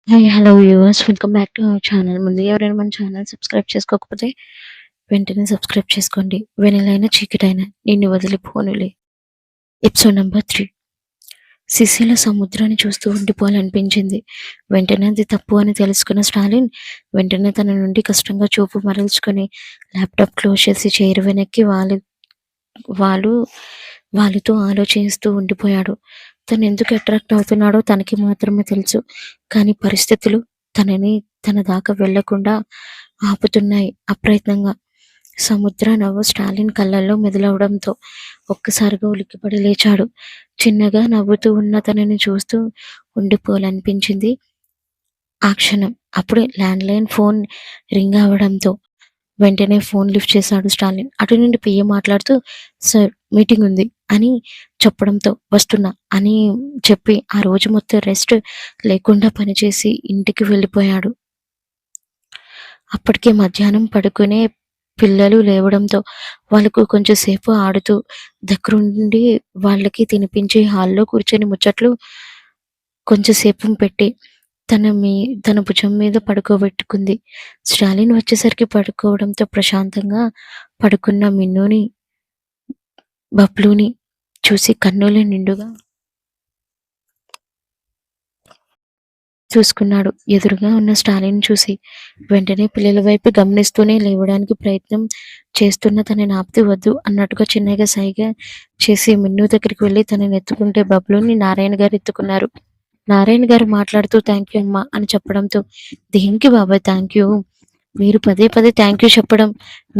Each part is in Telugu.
Hi! Hello viewers, welcome back to our channel. ముందుగా ఎవరైనా మన ఛానల్ సబ్స్క్రైబ్ చేసుకోకపోతే వెంటనే సబ్స్క్రైబ్ చేసుకోండి. వెన్నెలైన చీకటైన నిన్ను వదిలిపోనులే. Episode number 3. సిసిలో సముద్రాన్ని చూస్తూ ఉండిపోవాలనిపించింది. వెంటనే అది తప్పు అని తెలుసుకున్న స్టాలిన్ వెంటనే తన నుండి కష్టంగా చూపు మరల్చుకొని ల్యాప్టాప్ క్లోజ్ చేసి చైర్ వెనక్కి వాళ్ళు వాళ్ళతో ఆలోచిస్తూ ఉండిపోయాడు. తను ఎందుకు అట్రాక్ట్ అవుతున్నాడో తనకి మాత్రమే తెలుసు. కానీ పరిస్థితులు తనని తన దాకా వెళ్లకుండా ఆపుతున్నాయి అప్రయత్నంగా. సముద్ర నవ్వు స్టాలిన్ కళ్ళల్లో మెదలవడంతో ఒక్కసారిగా ఉలిక్కిపడి లేచాడు. చిన్నగా నవ్వుతూ ఉన్న తనని చూస్తూ ఉండిపోవాలనిపించింది ఆ క్షణం. అప్పుడే ల్యాండ్లైన్ ఫోన్ రింగ్ అవడంతో వెంటనే ఫోన్ లిఫ్ట్ చేశాడు స్టాలిన్. అటు నుండి పిఏ మాట్లాడుతూ, సార్ మీటింగ్ ఉంది అని చెప్పడంతో వస్తున్నా అని చెప్పి ఆ రోజు మొత్తం రెస్ట్ లేకుండా పనిచేసి ఇంటికి వెళ్ళిపోయాడు. అప్పటికే మధ్యాహ్నం పడుకునే పిల్లలు లేవడంతో వాళ్ళకు కొంచెం సేపు ఆడుతూ దగ్గరుండి వాళ్ళకి తినిపించి హాల్లో కూర్చొని ముచ్చట్లు కొంచెంసేపు పెట్టి తన భుజం మీద పడుకోబెట్టుకుంది. స్టాలిన్ వచ్చేసరికి పడుకోవడంతో ప్రశాంతంగా పడుకున్న మిన్నుని, బబ్లూని చూసి కన్నులు నిండుగా చూసుకున్నాడు. ఎదురుగా ఉన్న స్టాలిన్ చూసి వెంటనే పిల్లల వైపు గమనిస్తూనే లేవడానికి ప్రయత్నం చేస్తున్న తనని ఆపితే వద్దు అన్నట్టుగా చిన్నగా సైగ చేసి మిన్ను దగ్గరికి వెళ్ళి తనని ఎత్తుకుంటే బబ్లూని నారాయణ గారు ఎత్తుకున్నారు. నారాయణ గారు మాట్లాడుతూ థ్యాంక్ యూ అమ్మా అని చెప్పడంతో దేనికి బాబాయ్ థ్యాంక్ యూ, మీరు పదే పదే థ్యాంక్ యూ చెప్పడం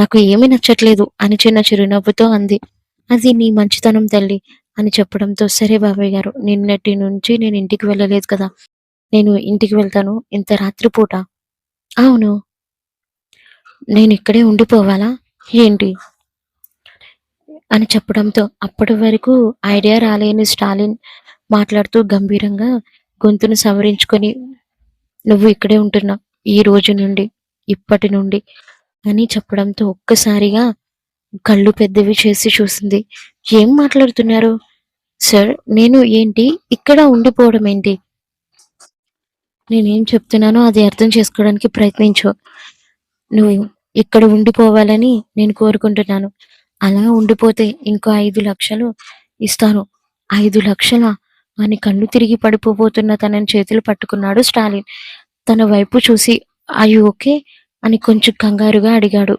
నాకు ఏమీ నచ్చట్లేదు అని చిన్న చిరునవ్వుతో అంది. అది నీ మంచితనం తల్లి అని చెప్పడంతో సరే బాబాయ్ గారు, నిన్నటి నుంచి నేను ఇంటికి వెళ్ళలేదు కదా, నేను ఇంటికి వెళ్తాను. ఇంత రాత్రిపూట? అవును. నేను ఇక్కడే ఉండిపోవాలా ఏంటి అని చెప్పడంతో అప్పటి వరకు ఐడియా రాలేని స్టాలిన్ మాట్లాడుతూ గంభీరంగా గొంతును సవరించుకొని, నువ్వు ఇక్కడే ఉంటున్నావు ఈ రోజు నుండి, ఇప్పటి నుండి అని చెప్పడంతో ఒక్కసారిగా కళ్ళు పెద్దవి చేసి చూసింది. ఏం మాట్లాడుతున్నారు సార్? నేను ఏంటి ఇక్కడ ఉండిపోవడం ఏంటి? నేనేం చెప్తున్నానో అది అర్థం చేసుకోవడానికి ప్రయత్నించు. నువ్వు ఇక్కడ ఉండిపోవాలని నేను కోరుకుంటున్నాను. అలా ఉండిపోతే ఇంకో 5,00,000 ఇస్తాను. 5,00,000 అని కళ్ళు తిరిగి పడిపోబోతున్న తనని చేతులు పట్టుకున్నాడు స్టాలిన్. తన వైపు చూసి ఆర్ యూ ఓకే అని కొంచెం కంగారుగా అడిగాడు.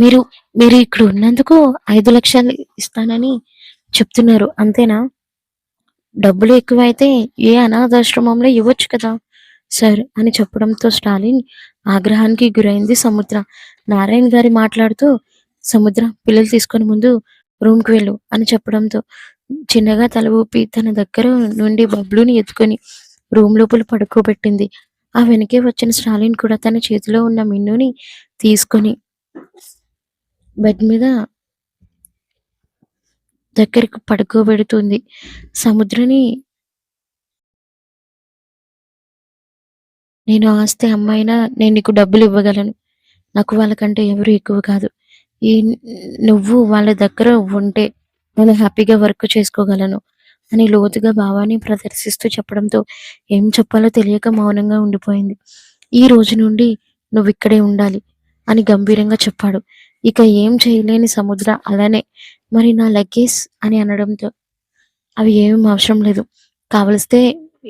మీరు మీరు ఇక్కడ ఉన్నందుకు 5,00,000 ఇస్తానని చెప్తున్నారు అంతేనా? డబ్బులు ఎక్కువైతే ఏ అనాథాశ్రమంలో ఇవ్వచ్చు కదా సార్ అని చెప్పడంతో స్టాలిన్ ఆగ్రహానికి గురైంది సముద్ర. నారాయణ గారి మాట్లాడుతూ, సముద్ర పిల్లలు తీసుకొని ముందు రూమ్కి వెళ్ళు అని చెప్పడంతో చిన్నగా తల ఊపి తన దగ్గర నుండి బబ్లుని ఎత్తుకొని రూమ్ లోపల పడుకోబెట్టింది. ఆ వెనకే వచ్చిన స్టాలిన్ కూడా తన చేతిలో ఉన్న మిన్నుని తీసుకొని బెడ్ మీద దగ్గరకు పడుకోబెడుతుంది. సముద్రని నేను ఆస్తి అమ్మాయినా నేను నీకు డబ్బులు ఇవ్వగలను. నాకు వాళ్ళకంటే ఎవరు ఎక్కువ కాదు. ఈ నువ్వు వాళ్ళ దగ్గర ఉంటే నేను హ్యాపీగా వర్క్ చేసుకోగలను అని లోతుగా భావాన్ని ప్రదర్శిస్తూ చెప్పడంతో ఏం చెప్పాలో తెలియక మౌనంగా ఉండిపోయింది. ఈ రోజు నుండి నువ్వు ఇక్కడే ఉండాలి అని గంభీరంగా చెప్పాడు. ఇక ఏం చేయలేని సముద్ర అలానే మరి నా లగేజ్ అని అనడంతో, అవి ఏమి అవసరం లేదు. కావలిస్తే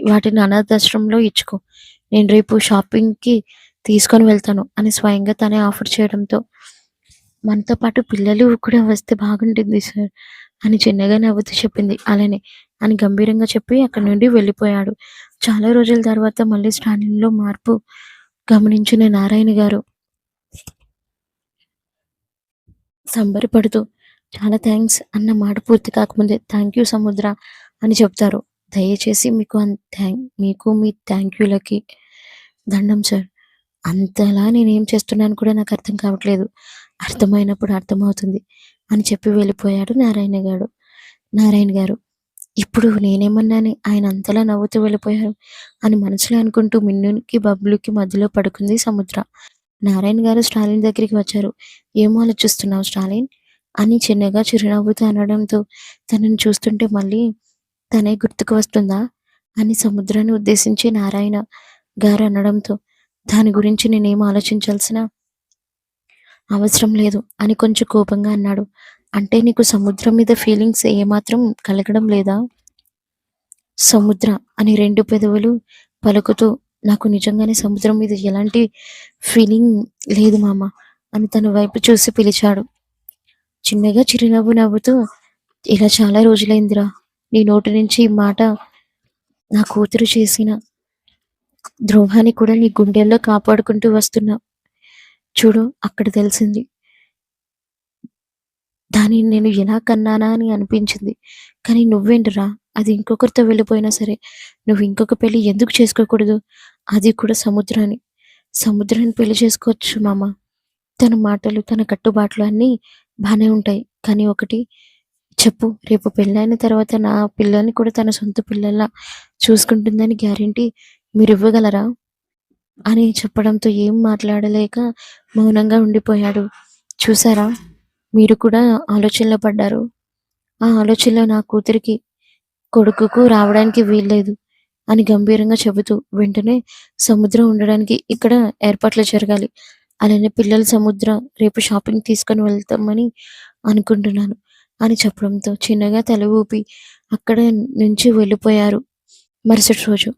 వాటిని అనాథాశ్రమంలో ఇచ్చుకో. నేను రేపు షాపింగ్‌కి తీసుకొని వెళ్తాను అని స్వయంగా తనే ఆఫర్ చేయడంతో, మనతో పాటు పిల్లలు కూడా వస్తే బాగుంటుంది సార్ అని చిన్నగా నవ్వుతూ చెప్పింది. అలానే అని గంభీరంగా చెప్పి అక్కడి నుండి వెళ్ళిపోయాడు. చాలా రోజుల తర్వాత మళ్ళీ స్టాలిన్‌లో మార్పు గమనించిన నారాయణ గారు సంబరపడుతూ చాలా థాంక్స్ అన్న మాట పూర్తి కాకముందే థాంక్ యూ సముద్ర అని చెప్తారు. దయచేసి మీకు మీ థాంక్ యూలకి దండం సార్. అంతలా నేనేం చేస్తున్నానో కూడా నాకు అర్థం కావట్లేదు. అర్థమైనప్పుడు అర్థమవుతుంది అని చెప్పి వెళ్ళిపోయాడు నారాయణ గారు. ఇప్పుడు నేనేమన్నాని ఆయన అంతలా నవ్వుతూ వెళ్ళిపోయారు అని మనసులో అనుకుంటూ మిన్నుకి, బబ్లుకి మధ్యలో పడుకుంది సముద్ర. నారాయణ గారు స్టాలిన్ దగ్గరికి వచ్చారు. "ఏం ఆలోచిస్తున్నావు స్టాలిన్?" అని చిన్నగా చిరునవ్వుతో అనడంతో తనని చూస్తుంటే మళ్ళీ తనే గుర్తుకు వస్తుందా? అని సముద్రాన్ని ఉద్దేశించి నారాయణ గారు అనడంతో, దాని గురించి నేనేం ఆలోచించాల్సిన అవసరం లేదు అని కొంచెం కోపంగా అన్నాడు. అంటే నీకు సముద్రం మీద ఫీలింగ్స్ ఏమాత్రం కలగడం లేదా? సముద్ర అని 2 పెదవులు పలుకుతూ నాకు నిజంగానే సముద్రం మీద ఎలాంటి ఫీలింగ్ లేదు మామ అని తన వైపు చూసి పిలిచాడు. చిన్నగా చిరునవ్వు నవ్వుతూ ఇలా చాలా రోజులైందిరా నీ నోటి నుంచి ఈ మాట నా కూతురు చేసిన ద్రోహాన్ని కూడా నీ గుండెల్లో కాపాడుకుంటూ వస్తున్నా. చూడు అక్కడ తెలిసింది. దానిని నేను ఎలా కన్నానా అని అనిపించింది. కానీ నువ్వేంటిరా అది ఇంకొకరితో వెళ్ళిపోయినా సరే నువ్వు ఇంకొక పెళ్లి ఎందుకు చేసుకోకూడదు? అది కూడా సముద్రాన్ని. సముద్రాన్ని పెళ్లి చేసుకోవచ్చు మామ. తన మాటలు, తన కట్టుబాట్లు అన్నీ బానే ఉంటాయి. కానీ ఒకటి చెప్పు రేపు పెళ్ళైన తర్వాత నా పిల్లని కూడా తన సొంత పిల్లల్లా చూసుకుంటుందని గ్యారంటీ మీరివ్వగలరా? అని చెప్పడంతో ఏం మాట్లాడలేక మౌనంగా ఉండిపోయాడు. చూసారా? మీరు కూడా ఆలోచనలో పడ్డారు. ఆ ఆలోచనలో నా కూతురికి, కొడుకుకు రావడానికి వీల్లేదు అని గంభీరంగా చెబుతూ వెంటనే సముద్రం ఉండడానికి ఇక్కడ ఏర్పాట్లు జరగాలి. అలానే పిల్లలు సముద్ర రేపు షాపింగ్ తీసుకొని వెళ్తామని అనుకుంటున్నాను అని చెప్పడంతో చిన్నగా తల ఊపి అక్కడ నుంచి వెళ్ళిపోయారు. మరుసటి రోజు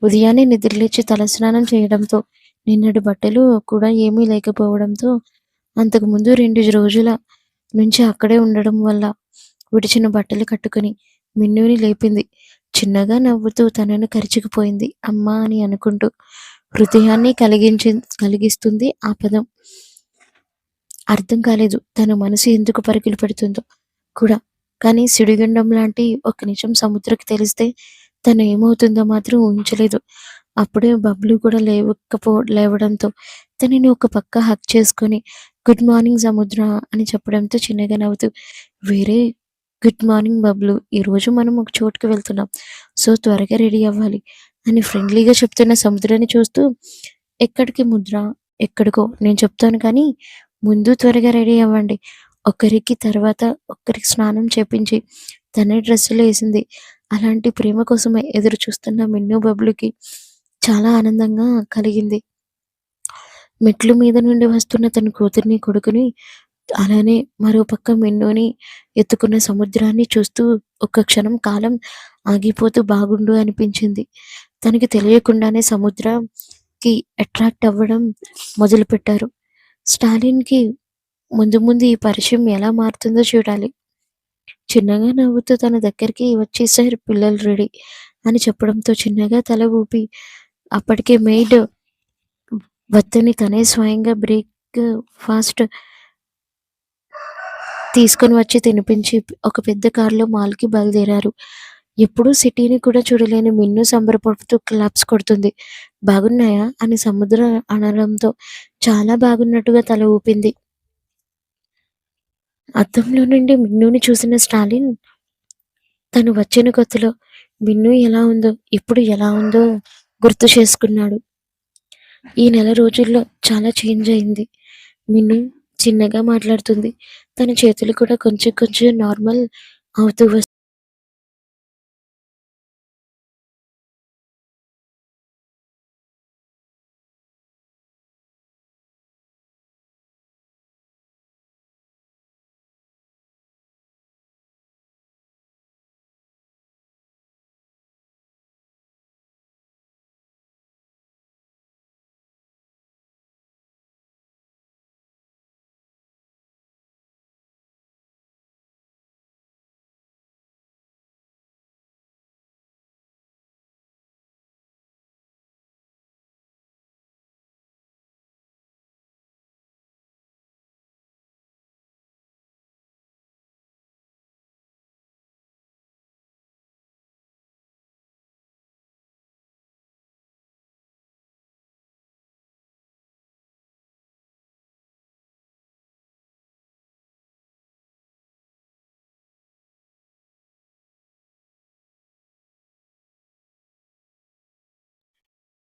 ఉదయాన్నే నిద్రలేచి తలస్నానం చేయడంతో నిన్నటి బట్టలు కూడా ఏమీ లేకపోవడంతో అంతకుముందు 2 రోజుల నుంచి అక్కడే ఉండడం వల్ల విడిచిన బట్టలు కట్టుకుని మిన్నుని లేపింది. చిన్నగా నవ్వుతూ తనను కరిచుకుపోయింది. అమ్మా అని అనుకుంటూ హృదయాన్ని కలిగిస్తుంది ఆ పదం. అర్థం కాలేదు తన మనసు ఎందుకు పరుగులు పెడుతుందో కూడా. కానీ సుడిగుండం లాంటి ఒక నిజం సముద్రకి తెలిస్తే తను ఏమవుతుందో మాత్రం ఊహించలేదు. అప్పుడే బబ్లు కూడా లేవడంతో తనని ఒక పక్క హగ్ చేసుకొని గుడ్ మార్నింగ్ సముద్ర అని చెప్పడంతో చిన్నగా నవ్వుతూ వేరే గుడ్ మార్నింగ్ బబ్లు ఈరోజు మనం ఒక చోటుకి వెళ్తున్నాం. సో త్వరగా రెడీ అవ్వాలి అని ఫ్రెండ్లీగా చెప్తున్న సముద్రాన్ని చూస్తూ ఎక్కడికి ముద్ర ఎక్కడికో నేను చెప్తాను కానీ ముందు త్వరగా రెడీ అవ్వండి. ఒకరికి తర్వాత ఒక్కరికి స్నానం చేపించి తనే డ్రెస్సులు వేసింది. అలాంటి ప్రేమ కోసమే ఎదురు చూస్తున్న మిన్ను బబ్లుకి చాలా ఆనందంగా కలిగింది. మెట్లు మీద నుండి వస్తున్న తన కూతుర్ని, కొడుకుని అలానే మరోపక్క మిన్నుని ఎత్తుకున్న సముద్రాన్ని చూస్తూ ఒక్క క్షణం కాలం ఆగిపోతూ బాగుండు అనిపించింది. తనకి తెలియకుండానే సముద్రకి అట్రాక్ట్ అవ్వడం మొదలుపెట్టారు. స్టాలిన్‌కి ముందు ముందు ఈ పరిచయం ఎలా మారుతుందో చూడాలి. చిన్నగా నవ్వుతూ తన దగ్గరికి వచ్చేసారు పిల్లలు రెడీ అని చెప్పడంతో చిన్నగా తల ఊపి అప్పటికే మెయిడ్ వద్దని తనే స్వయంగా బ్రేక్ ఫాస్ట్ తీసుకొని వచ్చి తినిపించి ఒక పెద్ద కారులో మాల్‌కి బయలుదేరారు. ఎప్పుడూ సిటీని కూడా చూడలేని మిన్ను సంబరపడుతూ క్లాప్స్ కొడుతుంది. బాగున్నాయా? అని సముద్ర అనడంతో చాలా బాగున్నట్టుగా తల ఊపింది. అద్దంలో నుండి మిన్నుని చూసిన స్టాలిన్ తను వచ్చిన కొత్తలో మిన్ను ఎలా ఉందో, ఇప్పుడు ఎలా ఉందో గుర్తు చేసుకున్నాడు. ఈ నెల రోజుల్లో చాలా చేంజ్ అయింది. మిన్ను చిన్నగా మాట్లాడుతుంది. తన చేతులు కూడా కొంచెం కొంచెం నార్మల్ అవుతూ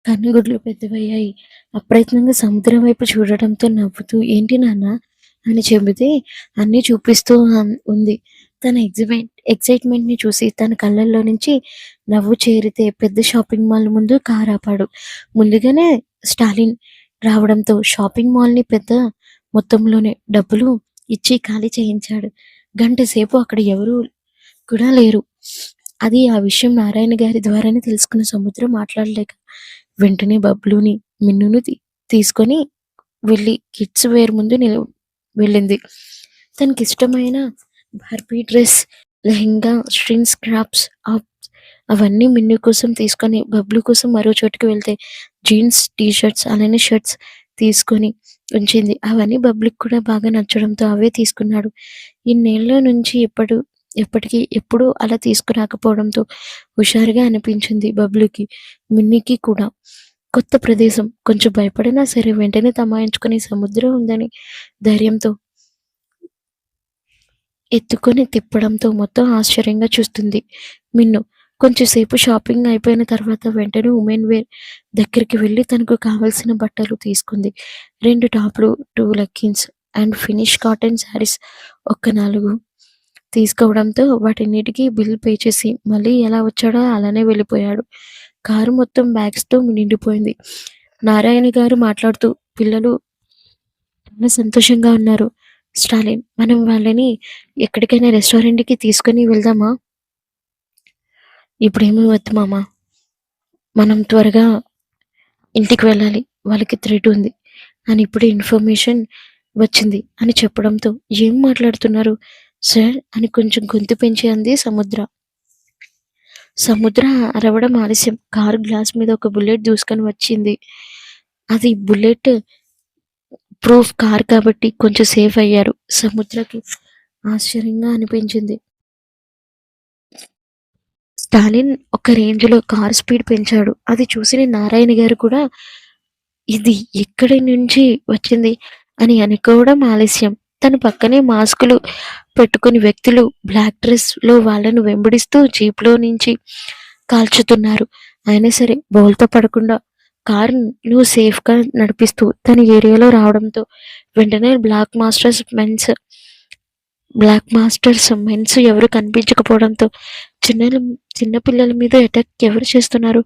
కన్నుగుడ్లు పెద్దవయ్యాయి. అప్రయత్నంగా సముద్రం వైపు చూడటంతో నవ్వుతూ "ఏంటి నాన్న" అని చెబితే అన్నీ చూపిస్తూ ఉంది. తన ఎక్సైట్‌మెంట్‌ని చూసి తన కళ్ళల్లో నుంచి నవ్వు చేరితే పెద్ద షాపింగ్ మాల్ ముందు కారాపాడు. ముందుగానే స్టాలిన్ రావడంతో షాపింగ్ మాల్‌ని పెద్ద మొత్తంలోనే డబ్బులు ఇచ్చి ఖాళీ చేయించాడు. గంట సేపు అక్కడ ఎవరూ కూడా లేరు. ఆ విషయం నారాయణ గారి ద్వారానే తెలుసుకున్న సముద్రం మాట్లాడలేక వెంటనే బబ్లూని, మిన్నుని తీసుకొని వెళ్ళి కిడ్స్ వేర్ ముందు వెళ్ళింది. తనకిష్టమైన Barbie dress, lehenga, string scraps అవన్నీ మిన్ను కోసం తీసుకొని బబ్లు కోసం మరో చోటుకి వెళ్తే జీన్స్, టీ షర్ట్స్ అలానే షర్ట్స్ తీసుకొని ఉంచింది. అవన్నీ బబ్లుకి కూడా బాగా నచ్చడంతో అవే తీసుకున్నాడు. ఇన్నేళ్ల నుంచి ఎప్పటికీ ఎప్పుడూ అలా తీసుకురాకపోవడంతో హుషారుగా అనిపించింది బబ్లుకి, మిన్నీకి కూడా. కొత్త ప్రదేశం. కొంచెం భయపడినా సరే వెంటనే తమాయించుకుని సముద్రం ఉందని ధైర్యంతో ఎత్తుకొని తిప్పడంతో మొత్తం ఆశ్చర్యంగా చూస్తుంది మిన్ను. కొంచెంసేపు షాపింగ్ అయిపోయిన తర్వాత వెంటనే ఉమెన్ వేర్ దగ్గరికి వెళ్ళి తనకు కావలసిన బట్టలు తీసుకుంది. 2 టాప్లు, 2 leggings and finish cotton saris ఒక 4 తీసుకోవడంతో వాటన్నిటికీ బిల్ పే చేసి మళ్ళీ ఎలా వచ్చాడో అలానే వెళ్ళిపోయాడు. కారు మొత్తం బ్యాగ్స్‌తో నిండిపోయింది. నారాయణ గారు మాట్లాడుతూ పిల్లలు చాలా సంతోషంగా ఉన్నారు. స్టాలిన్, మనం వాళ్ళని ఎక్కడికైనా రెస్టారెంట్‌కి తీసుకొని వెళ్దామా? ఇప్పుడేమీ వద్దు మామ. మనం త్వరగా ఇంటికి వెళ్ళాలి. వాళ్ళకి థ్రెట్ ఉంది అని ఇప్పుడే ఇన్ఫర్మేషన్ వచ్చింది అని చెప్పడంతో ఏం మాట్లాడుతున్నారు సార్ అని కొంచెం గొంతు పెంచి అంది సముద్ర. సముద్ర అరవడం ఆలస్యం. కారు గ్లాస్ మీద ఒక బుల్లెట్ దూసుకొని వచ్చింది. అది బుల్లెట్ ప్రూఫ్ కార్ కాబట్టి కొంచెం సేఫ్ అయ్యారు. సముద్రకి ఆశ్చర్యంగా అనిపించింది. స్టాలిన్ ఒక రేంజ్‌లో కారు స్పీడ్ పెంచాడు. అది చూసిన నారాయణ గారు కూడా ఇది ఎక్కడి నుంచి వచ్చింది అని అనుకోవడం ఆలస్యం. తన పక్కనే మాస్కులు పెట్టుకుని వ్యక్తులు బ్లాక్ డ్రెస్‌లో వాళ్ళను వెంబడిస్తూ జీప్‌లో నుంచి కాల్చుతున్నారు. అయినా సరే బోల్తా పడకుండా కారును సేఫ్‌గా నడిపిస్తూ తన ఏరియాలో రావడంతో వెంటనే బ్లాక్ మాస్టర్స్ మెన్స్ ఎవరు కనిపించకపోవడంతో చిన్న పిల్లల మీద అటాక్ ఎవరు చేస్తున్నారు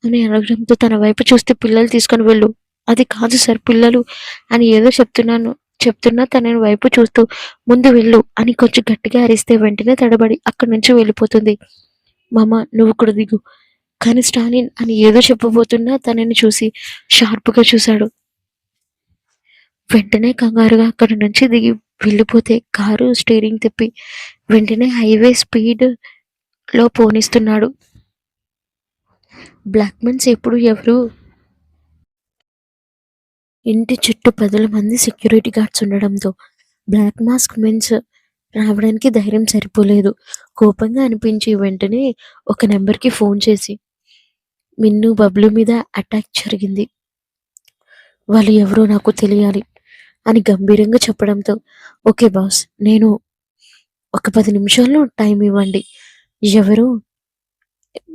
అని అడగడంతో తన వైపు చూస్తే పిల్లలు తీసుకొని వెళ్ళు. అది కాదు సార్ పిల్లలు అని ఏదో చెప్తున్నా తన వైపు చూస్తూ ముందు వెళ్ళు అని కొంచెం గట్టిగా అరిస్తే వెంటనే తడబడి అక్కడి నుంచి వెళ్ళిపోతుంది. మామ నువ్వు కూడా దిగు. కానీ స్టాలిన్ అని ఏదో చెప్పబోతున్నా తనని చూసి షార్ప్‌గా చూశాడు. వెంటనే కంగారుగా అక్కడి నుంచి దిగి వెళ్ళిపోతే కారు స్టీరింగ్ తిప్పి వెంటనే హైవే స్పీడ్‌లో పోనిస్తున్నాడు. బ్లాక్ మెన్స్ ఎప్పుడు ఎవరు ఇంటి చుట్టూ 10 మంది సెక్యూరిటీ గార్డ్స్ ఉండడంతో బ్లాక్ మాస్క్ మెన్స్ రావడానికి ధైర్యం సరిపోలేదు. కోపంగా అనిపించి వెంటనే ఒక నెంబర్‌కి ఫోన్ చేసి మిన్ను, బబ్లు మీద అటాక్ జరిగింది. వాళ్ళు ఎవరో నాకు తెలియాలి అని గంభీరంగా చెప్పడంతో ఓకే బాస్, ఒక 10 నిమిషాల్లో టైం ఇవ్వండి. ఎవరో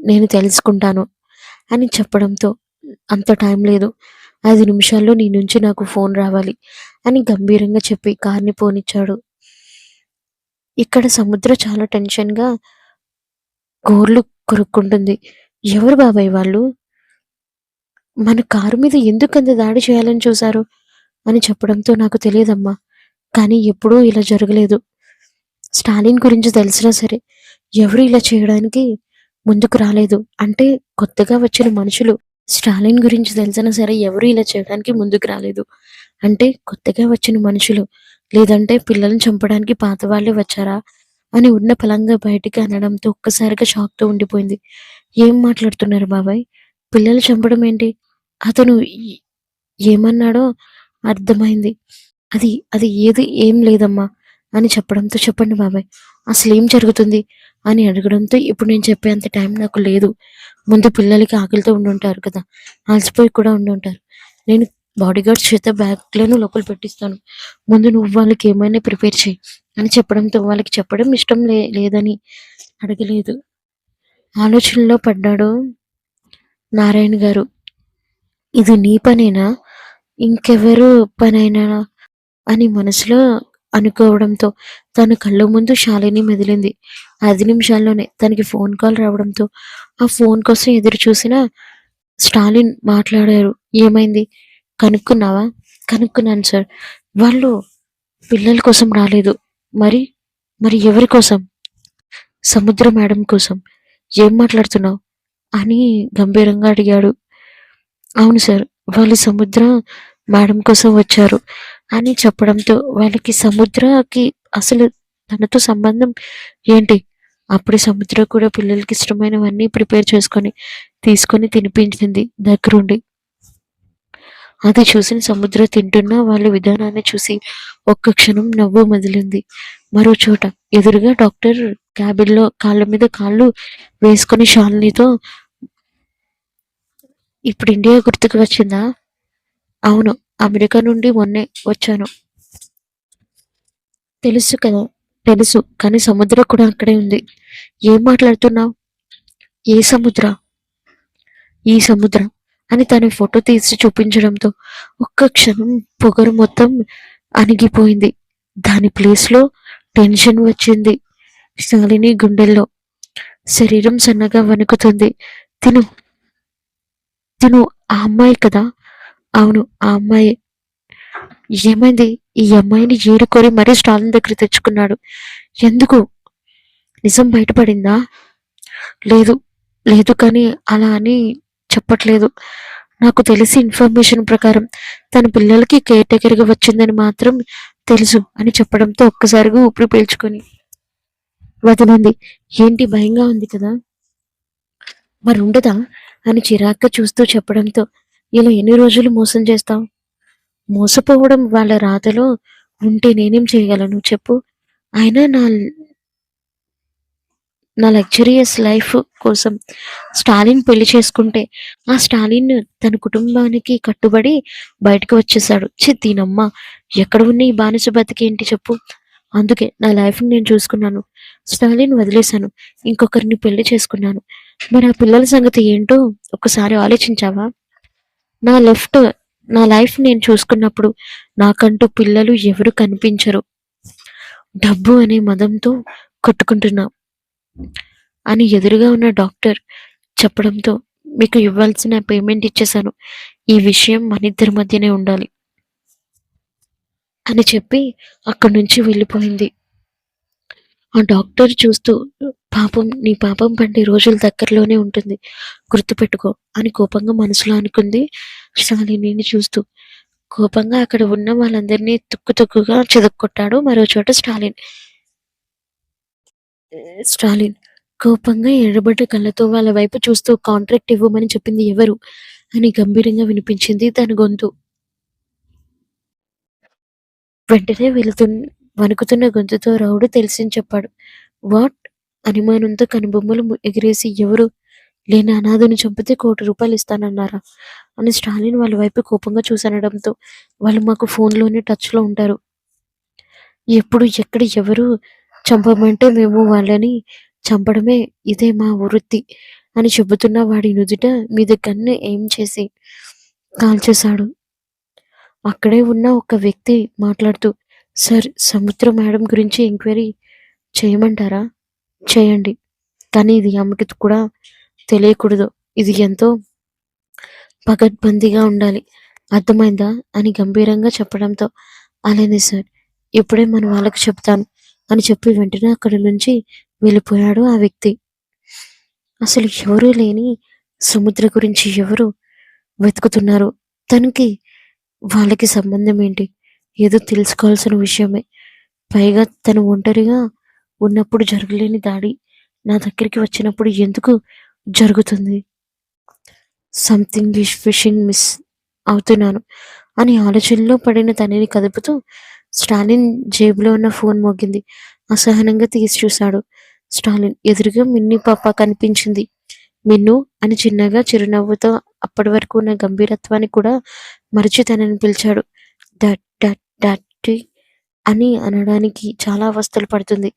నేను తెలుసుకుంటాను అని చెప్పడంతో అంత టైం లేదు. 5 నిమిషాల్లో నీ నుంచి నాకు ఫోన్ రావాలి అని గంభీరంగా చెప్పి కార్‌ని పోనిచ్చాడు. ఇక్కడ సముద్ర చాలా టెన్షన్‌గా గోర్లు కొరుక్కుంటుంది. ఎవరు బాబాయ్ వాళ్ళు? మన కారు మీద ఎందుకంత దాడి చేయాలని చూశారు? అని చెప్పడంతో నాకు తెలియదమ్మా. కానీ ఎప్పుడూ ఇలా జరగలేదు. స్టాలిన్ గురించి తెలిసినా సరే ఎవరు ఇలా చేయడానికి ముందుకు రాలేదు. అంటే కొత్తగా వచ్చిన మనుషులు స్టాలిన్ గురించి తెలిసినా సరే ఎవరు ఇలా చేయడానికి ముందుకు రాలేదు. అంటే కొత్తగా వచ్చిన మనుషులు లేదంటే పిల్లల్ని చంపడానికి పాత వాళ్ళే వచ్చారా అని ఉన్న పలంగా బయటికి అనడంతో ఒక్కసారిగా షాక్‌తో ఉండిపోయింది. ఏం మాట్లాడుతున్నారు బాబాయ్? పిల్లలు చంపడం ఏంటి? అతను ఏమన్నాడో అర్థమైంది. అది ఏం లేదమ్మా అని చెప్పడంతో చెప్పండి బాబాయ్ అసలేం జరుగుతుంది అని అడగడంతో ఇప్పుడు నేను చెప్పేంత టైం నాకు లేదు. ముందు పిల్లలకి ఆకలితో ఉండుంటారు కదా! అలసిపోయి కూడా ఉండుంటారు. నేను బాడీగార్డ్స్ చేత బ్యాగ్‌లను లోపల పెట్టిస్తాను. ముందు నువ్వు వాళ్ళకి ఏమైనా ప్రిపేర్ చెయ్యి అని చెప్పడంతో వాళ్ళకి చెప్పడం ఇష్టం లేదని అడగలేదు. ఆలోచనలో పడ్డాడు నారాయణ గారు. ఇది నీ పనేనా? ఇంకెవరు పనైనా అని మనసులో అనుకోవడంతో తన కళ్ళ ముందు శాలిని మెదిలింది. 5 నిమిషాల్లోనే తనకి ఫోన్ కాల్ రావడంతో ఆ ఫోన్ కోసం ఎదురు చూసిన స్టాలిన్ మాట్లాడారు. "ఏమైంది? కనుక్కున్నావా?" "కనుక్కున్నాను సార్. వాళ్ళు పిల్లల కోసం రాలేదు. మరి? మరి ఎవరి కోసం?" "సముద్ర మేడం కోసం." "ఏం మాట్లాడుతున్నావు?" అని గంభీరంగా అడిగాడు. "అవును సార్. వాళ్ళు సముద్ర మేడం కోసం వచ్చారు" అని చెప్పడంతో వాళ్ళకి సముద్రకి అసలు తనతో సంబంధం ఏంటి? అప్పుడే సముద్ర కూడా పిల్లలకి ఇష్టమైనవన్నీ ప్రిపేర్ తీసుకొని తినిపించింది దగ్గరుండి. అది చూసిన సముద్ర తింటున్న వాళ్ళ విధానాన్ని చూసి ఒక్క క్షణం నవ్వు మొదలింది. మరో చోట ఎదురుగా డాక్టర్ క్యాబిన్‌లో కాళ్ళ మీద కాళ్ళు వేసుకొని శాలినితో, "ఇప్పుడు ఇండియా గుర్తుకు వచ్చిందా?" "అవును. అమెరికా నుండి మొన్నే వచ్చాను." "తెలుసు కదా! తెలుసు. కానీ సముద్ర కూడా అక్కడే ఉంది." "ఏం మాట్లాడుతున్నావు?" "ఏ సముద్ర?" "ఈ సముద్ర" అని తన ఫోటో తీసి చూపించడంతో ఒక్క క్షణం పొగరు మొత్తం అణిగిపోయింది. దాని ప్లేస్‌లో టెన్షన్ వచ్చింది శాలిని గుండెల్లో. శరీరం సన్నగా వణుకుతుంది. తిను తిను ఆ అమ్మాయి కదా? "అవును. ఆ అమ్మాయే." "ఏమైంది?" ఈ అమ్మాయిని ఏరుకొని మరీ స్టాలిన్ దగ్గర తెచ్చుకున్నాడు. "ఎందుకు? నిజం బయటపడిందా?" "లేదు. లేదు కానీ అలా అని చెప్పట్లేదు. నాకు తెలిసి ఇన్ఫర్మేషన్ ప్రకారం తన పిల్లలకి కేర్ టేకర్‌గా వచ్చిందని మాత్రం తెలుసు" అని చెప్పడంతో ఒక్కసారిగా ఊపిరి పీల్చుకొని వదిలింది. "ఏంటి భయంగా ఉంది కదా? మరుండదా?" అని చిరాగ్గా చూస్తూ చెప్పడంతో, "ఇలా ఎన్ని రోజులు మోసం చేస్తావు? మోసపోవడం వాళ్ళ రాతలో ఉంటే నేనేం చేయగలను చెప్పు? అయినా నా లగ్జరియస్ లైఫ్ కోసం స్టాలిన్ పెళ్లి చేసుకుంటే, ఆ స్టాలిన్ తన కుటుంబానికి కట్టుబడి బయటకు వచ్చేసాడు. ఛీ! దీనమ్మ! ఎక్కడ ఉన్న ఈ బానిస బతికేంటి చెప్పు? అందుకే నా లైఫ్‌ని నేను చూసుకున్నాను. స్టాలిన్ వదిలేశాను. ఇంకొకరిని పెళ్లి చేసుకున్నాను. మరి ఆ పిల్లల సంగతి ఏంటో ఒక్కసారి ఆలోచించావా? నా లెఫ్ట్ నా లైఫ్ నేను చూసుకున్నప్పుడు నాకంటూ పిల్లలు ఎవరు కనిపించరు. డబ్బు అనే మదంతో కొట్టుకుంటున్నా" అని ఎదురుగా ఉన్న డాక్టర్ చెప్పడంతో, "మీకు ఇవ్వాల్సిన పేమెంట్ ఇచ్చేశాను. ఈ విషయం మనిద్దరి మధ్యనే ఉండాలి" అని చెప్పి అక్కడి నుంచి వెళ్ళిపోయింది. ఆ డాక్టర్ చూస్తూ, "పాపం నీ పాపం పండే రోజులు దగ్గరలోనే ఉంటుంది. గుర్తుపెట్టుకో" అని కోపంగా మనసులో అనుకుంది శాలినిని చూస్తూ. కోపంగా అక్కడ ఉన్న వాళ్ళందరినీ తుక్కు తుక్కుగా చితక్కొట్టాడు మరో చోట స్టాలిన్. స్టాలిన్ కోపంగా ఎర్రబడ్డ కళ్ళతో వాళ్ళ వైపు చూస్తూ, "కాంట్రాక్ట్ ఇవ్వమని చెప్పింది ఎవరు?" అని గంభీరంగా వినిపించింది తన గొంతు. వెంటనే వణుకుతున్న గొంతుతో రౌడీ తెలిసింది చెప్పాడు. "వాట్?" అనుమానంతో కనుబొమ్మలు ఎగిరేసి, "ఎవరు లేని అనాథను చంపితే ₹1,00,00,000 ఇస్తానన్నారా?" అని స్టాలిన్ వాళ్ళ వైపు కోపంగా చూసనడంతో, "వాళ్ళు మాకు ఫోన్‌లోనే టచ్‌లో ఉంటారు. ఎప్పుడు ఎక్కడ ఎవరు చంపమంటే మేము వాళ్ళని చంపడమే ఇదే మా వృత్తి" అని చెబుతున్న వాడి నుదుట మీద గన్ ఎయిమ్ చేసి కాల్చేశాడు. అక్కడే ఉన్న ఒక వ్యక్తి మాట్లాడుతూ, "సార్, సముద్ర మేడం గురించి ఎంక్వైరీ చేయమంటారా?" "చేయండి. కానీ ఇది ఆమెకి కూడా తెలియకూడదు. ఇది ఎంతో పకడ్బందీగా ఉండాలి. అర్థమైందా?" అని గంభీరంగా చెప్పడంతో, "అలానే సార్. ఇప్పుడే మన వాళ్ళకి చెప్తాను" అని చెప్పి వెంటనే అక్కడి నుంచి వెళ్ళిపోయాడు ఆ వ్యక్తి. అసలు ఎవరూ లేని సముద్ర గురించి ఎవరు వెతుకుతున్నారు? తనకి వాళ్ళకి సంబంధం ఏంటి? ఏదో తెలుసుకోవాల్సిన విషయమే. పైగా తను ఒంటరిగా ఉన్నప్పుడు జరగలేని దాడి నా దగ్గరికి వచ్చినప్పుడు ఎందుకు జరుగుతుంది? సంథింగ్ ఈజ్ ఫిషింగ్ మిస్ అవుతున్నాను అని ఆలోచనలో పడిన తనని కదుపుతూ స్టాలిన్ జేబులో ఉన్న ఫోన్ మోగింది. అసహనంగా తీసి చూశాడు. స్టాలిన్ ఎదురుగా మిన్నీ పాప కనిపించింది. "మిన్ను" అని చిన్నగా చిరునవ్వుతో అప్పటి వరకు ఉన్న గంభీరత్వాన్ని కూడా మరిచి తనని పిలిచాడు. "డాడ్ డాడ్ డాడీ" అని అనడానికి చాలా అవస్థలు పడుతుంది.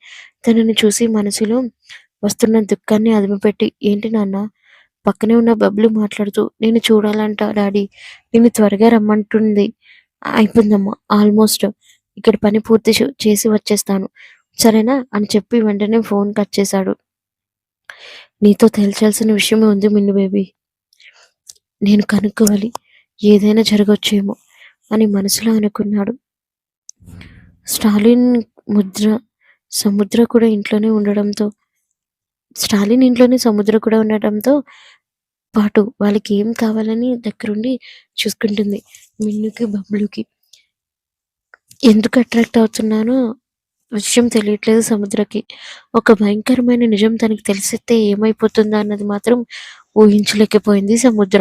తనని చూసి మనసులో వస్తున్న దుఃఖాన్ని అదిమిపెట్టి, "ఏంటి నాన్నా? పక్కనే ఉన్న బబ్లు మాట్లాడుతూ, "నేను చూడాలంట డాడీ. నిన్ను త్వరగా రమ్మంటుంది. అయిపోయిందమ్మా ఆల్మోస్ట్. ఇక్కడ పని పూర్తి చేసి వచ్చేస్తాను. సరేనా?" అని చెప్పి వెంటనే ఫోన్ కట్ చేశాడు. "నీతో తేల్చాల్సిన విషయమే ఉంది మిన్ను బేబీ. నేను కనుక్కోవాలి. ఏదైనా జరగొచ్చేమో" అని మనసులో అనుకున్నాడు. స్టాలిన్ ముద్ర సముద్ర కూడా ఇంట్లోనే ఉండడంతో స్టాలిన్ ఇంట్లోనే సముద్ర కూడా ఉండటంతో పాటు వాళ్ళకి ఏం కావాలని దగ్గరుండి చూసుకుంటుంది. మిన్నుకి, బబ్లుకి. ఎందుకు అట్రాక్ట్ అవుతున్నానో విషయం తెలియట్లేదు సముద్రకి. ఒక భయంకరమైన నిజం తనకి తెలిసితే ఏమైపోతుందా అన్నది మాత్రం ఊహించలేకపోయింది సముద్ర.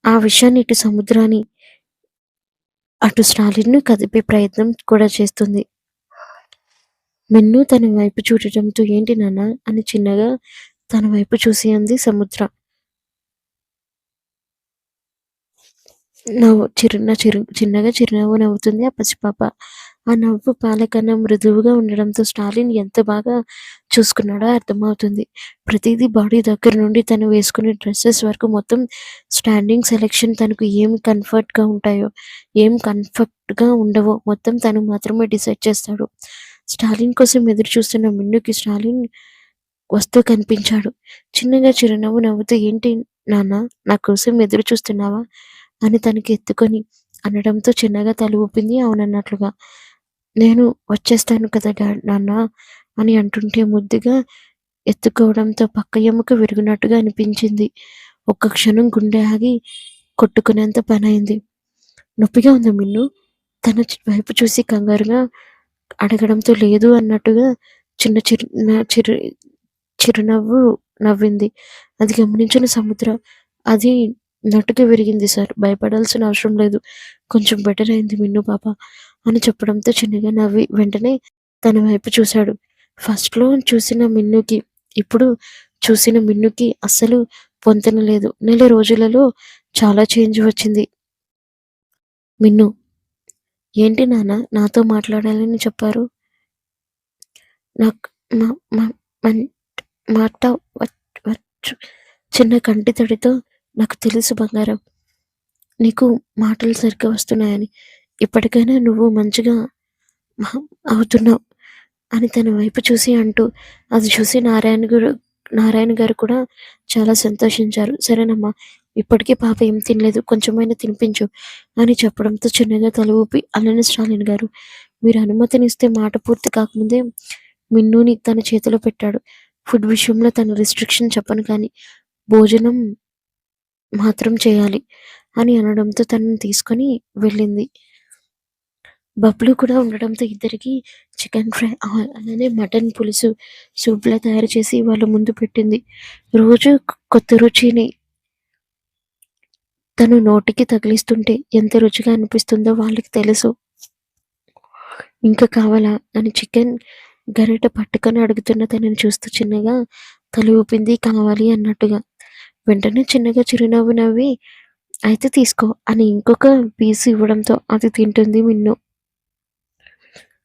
ఆ విషయాన్ని ఇటు సముద్రాని, అటు స్టాలిన్‌ను కదిపే ప్రయత్నం కూడా చేస్తుంది. మిన్ను తన వైపు చూడటంతో, "ఏంటి నాన్న" అని చిన్నగా తన వైపు చూసి అంది సముద్ర. చిన్నగా చిరునవ్వు నవ్వుతుంది ఆ పసిపాప. ఆ నవ్వు పాల కన్నా మృదువుగా ఉండడంతో స్టాలిన్ ఎంత బాగా చూసుకున్నాడో అర్థమవుతుంది. ప్రతీదీ బాడీ దగ్గర నుండి తను వేసుకునే డ్రెసెస్ వరకు మొత్తం స్టాండింగ్ సెలక్షన్, తనకు ఏం కంఫర్ట్‌గా ఉంటాయో, ఏం కంఫర్ట్‌గా ఉండవో మొత్తం తను మాత్రమే డిసైడ్ చేస్తాడు. స్టాలిన్ కోసం ఎదురు చూస్తున్న మిన్నుకి స్టాలిన్ వస్తూ కనిపించాడు. చిన్నగా చిరునవ్వు నవ్వుతూ, "ఏంటి నాన్న, నా కోసం ఎదురు చూస్తున్నావా?" అని తనకి ఎత్తుకొని అనడంతో చిన్నగా తల ఊపింది అవునన్నట్లుగా. "నేను వచ్చేస్తాను కదా నాన్న" అని అంటుంటే ముద్దుగా ఎత్తుకోవడంతో పక్క ఎముక విరిగినట్టుగా అనిపించింది. ఒక్క క్షణం గుండె ఆగి కొట్టుకునేంత పనైంది. "నొప్పిగా ఉందా మిన్ను?" తన వైపు చూసి కంగారుగా అడగడంతో లేదు అన్నట్టుగా చిన్న చిరునవ్వు నవ్వింది. అది గమనించిన సముద్ర, "అది నటుక విరిగింది సార్. భయపడాల్సిన అవసరం లేదు. కొంచెం బెటర్ అయింది మిన్ను పాప" అని చెప్పడంతో చిన్నగా నవ్వి వెంటనే తన వైపు చూశాడు. ఫస్ట్‌లో చూసిన మిన్నుకి, ఇప్పుడు చూసిన మిన్నుకి అస్సలు పొంతన లేదు. నెల రోజులలో చాలా చేంజ్ వచ్చింది. "మిన్ను, ఏంటి నాన్న నాతో మాట్లాడాలని చెప్పారు?" "నాకు మ మ మన్ మాట వచ్చు" చిన్న కంటి తడితో, "నాకు తెలుసు బంగారం. నీకు మాటలు సరిగ్గా వస్తున్నాయని. ఇప్పటికైనా నువ్వు మంచిగా మహా అవుతున్నావు" అని తన వైపు చూసి అంటూ, అది చూసి నారాయణ గారు కూడా చాలా సంతోషించారు. "సరేనమ్మా, ఇప్పటికి పాప ఏం తినలేదు. కొంచెమైనా తినిపించు" అని చెప్పడంతో చిన్నగా తల ఊపి, "అలానే స్టాలిన్ గారు, మీరు అనుమతినిస్తే" మాట పూర్తి కాకముందే మిన్నూని తన చేతిలో పెట్టాడు. "ఫుడ్ విషయంలో తన రిస్ట్రిక్షన్ చెప్పను కానీ, భోజనం మాత్రం చేయాలి" అని అనడంతో తనని తీసుకొని వెళ్ళింది. బబ్లు కూడా ఉండడంతో ఇద్దరికీ చికెన్ ఫ్రై, అలానే మటన్ పులుసు, సూప్‌లా తయారు చేసి వాళ్ళ ముందు పెట్టింది. రోజు కొత్త రుచిని తను నోటికి తగిలిస్తుంటే ఎంత రుచిగా అనిపిస్తుందో వాళ్ళకి తెలుసు. "ఇంకా కావాలా?" అని చికెన్ గరిటె పట్టుకొని అడుగుతున్న తనని చూస్తూ చిన్నగా తల ఊపింది కావాలి అన్నట్టుగా. వెంటనే చిన్నగా చిరునవ్వు నవ్వి, "అయితే తీసుకో" అని ఇంకొక పీస్ ఇవ్వడంతో అది తింటుంది మిన్ను.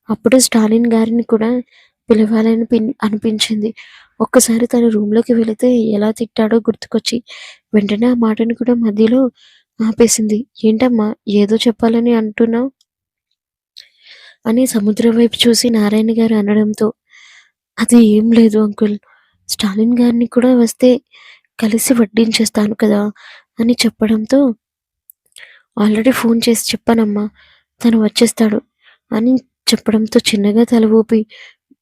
అప్పుడు స్టాలిన్ గారిని కూడా పిలవాలని అనిపించింది. ఒక్కసారి తను రూమ్‌లోకి వెళితే ఎలా తిట్టాడో గుర్తుకొచ్చి వెంటనే ఆ మాటను కూడా మధ్యలో ఆపేసింది. "ఏంటమ్మా, ఏదో చెప్పాలని అంటున్నావు" అని సముద్రం వైపు చూసి నారాయణ గారు అనడంతో, "అది ఏం లేదు అంకుల్. స్టాలిన్ గారిని కూడా వస్తే కలిసి వడ్డించేస్తాను కదా" అని చెప్పడంతో, "ఆల్రెడీ ఫోన్ చేసి చెప్పానమ్మా. తను వచ్చేస్తాడు" అని చెప్పడంతో చిన్నగా తల ఊపి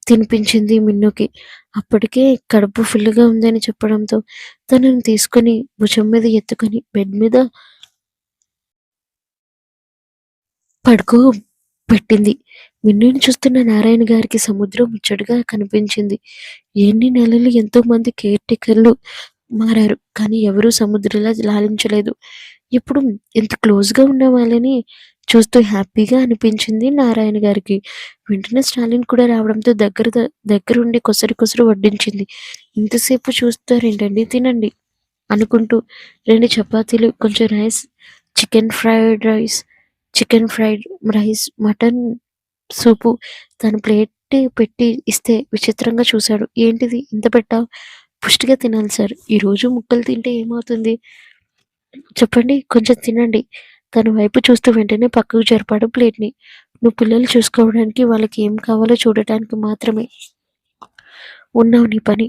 తినిపించింది మిన్నుకి. అప్పటికే కడుపు ఫుల్‌గా ఉందని చెప్పడంతో తనని తీసుకొని భుజం మీద ఎత్తుకొని బెడ్ మీద పడుకోబెట్టింది. మిన్నుని చూస్తున్న నారాయణ గారికి సముద్రం ముచ్చటగా కనిపించింది. ఎన్ని నెలలు ఎంతోమంది కేర్ టేకర్‌లు మారారు. కానీ ఎవరూ సముద్రంలా లాలించలేదు. ఇప్పుడు ఇంత క్లోజ్‌గా ఉన్న వాళ్ళని చూస్తూ హ్యాపీగా అనిపించింది నారాయణ గారికి. వెంటనే స్టాలిన్ కూడా రావడంతో దగ్గరుండి కొసరు కొసరు వడ్డించింది. "ఇంతసేపు చూస్తారేంటండి, తినండి" అనుకుంటూ 2 చపాతీలు, కొంచెం rice, chicken fried rice, chicken fried rice, mutton soup తను ప్లేట్ పెట్టి ఇస్తే విచిత్రంగా చూశాడు. "ఏంటిది ఇంత పెట్టావు? పుష్టిగా తినాలి సార్. ఈరోజు ముక్కలు తింటే ఏమవుతుంది చెప్పండి? కొంచెం తినండి. తన వైపు చూస్తూ వెంటనే పక్కకు జరిపాడు ప్లేట్‌ని. నువ్వు పిల్లలు చూసుకోవడానికి, వాళ్ళకి ఏం కావాలో చూడటానికి మాత్రమే ఉన్నావు నీ పని.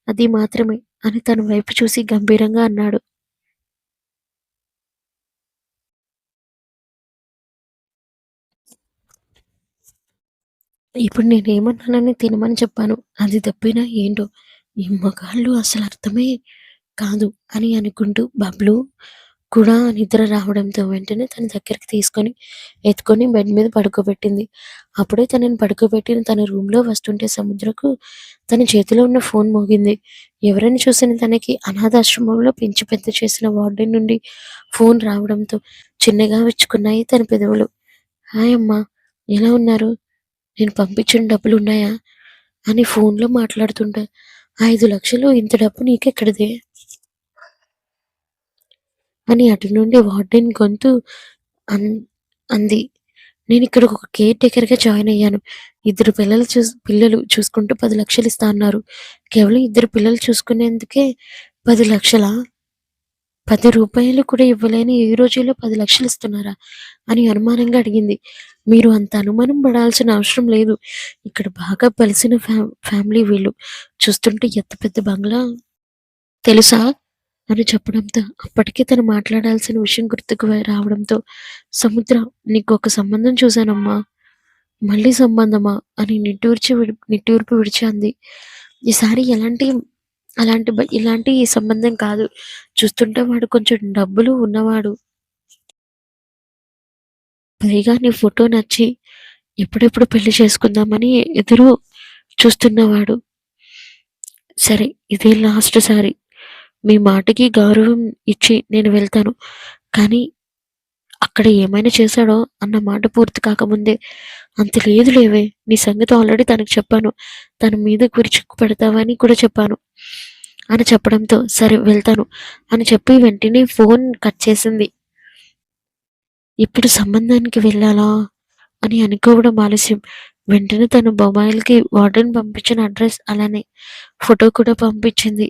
అది మాత్రమే అని తన వైపు చూసి గంభీరంగా అన్నాడు. ఇప్పుడు నేనేమన్నానని తినమని చెప్పాను. అది తప్పినా ఏంటో ఈ మగాళ్ళు అసలు అర్థమే కాదు అని అనుకుంటూ బబ్లు కూడా నిద్ర రావడంతో వెంటనే తన దగ్గరికి తీసుకొని ఎత్తుకొని బెడ్ మీద పడుకోబెట్టింది. అప్పుడే తనని పడుకోబెట్టిన తన రూమ్‌లో వస్తుంటే సముద్రకు తన చేతిలో ఉన్న ఫోన్ మోగింది. ఎవరని చూసిన తనకి అనాథాశ్రమంలో పెంచి పెద్ద చేసిన వార్డెన్ నుండి ఫోన్ రావడంతో చిన్నగా విచ్చుకున్నాయి తన పెదవులు. హాయ్ అమ్మా! ఎలా ఉన్నారు? నేను పంపించిన డబ్బులున్నాయా? అని ఫోన్‌లో మాట్లాడుతుంటే 5,00,000 ఇంత డబ్బు నీకెక్కడిదే? అని అటు నుండి వార్డెన్ గొంతు అన్ అంది. నేనిక్కడ ఒక కేర్ టేకర్‌గా జాయిన్ అయ్యాను. పిల్లలు చూసుకుంటూ 10,00,000 ఇస్తా అన్నారు. కేవలం ఇద్దరు పిల్లలు చూసుకునేందుకే 10,00,000 రూ. 10 కూడా ఇవ్వలేని ఈ రోజుల్లో 10,00,000 ఇస్తున్నారా? అని అనుమానంగా అడిగింది. మీరు అంత అనుమానం పడాల్సిన అవసరం లేదు. ఇక్కడ బాగా బలిసిన ఫ్యామిలీ వీళ్ళు. చూస్తుంటే ఎంత పెద్ద బంగ్లా తెలుసా? అని చెప్పడంతో అప్పటికే తను మాట్లాడాల్సిన విషయం గుర్తుకు రావడంతో సముద్ర నీకొక సంబంధం చూశానమ్మా. మళ్ళీ సంబంధమా? అని నిట్టూర్పు విడిచి అంది. ఈసారి ఇలాంటి సంబంధం కాదు. చూస్తుంటే వాడు కొంచెం డబ్బులు ఉన్నవాడు. పైగా నీ ఫోటో నచ్చి ఎప్పుడెప్పుడు పెళ్లి చేసుకుందామని ఎదురు చూస్తున్నవాడు. సరే ఇదే లాస్ట్ సారి. మీ మాటకి గౌరవం ఇచ్చి నేను వెళ్తాను. కానీ అక్కడ ఏమైనా చేశాడో అన్న మాట పూర్తి కాకముందే అంత లేదు లేవే. నీ సంగతి ఆల్రెడీ తనకి చెప్పాను. తన మీద విరుచుకు పెడతావని కూడా చెప్పాను అని చెప్పడంతో సరే వెళ్తాను అని చెప్పి వెంటనే ఫోన్ కట్ చేసింది. ఇప్పుడు సంబంధానికి వెళ్ళాలా అని అనుకోవడం ఆలస్యం. వెంటనే తన మొబైల్‌కి వార్డెన్ పంపించిన అడ్రస్ అలానే ఫోటో కూడా పంపించింది.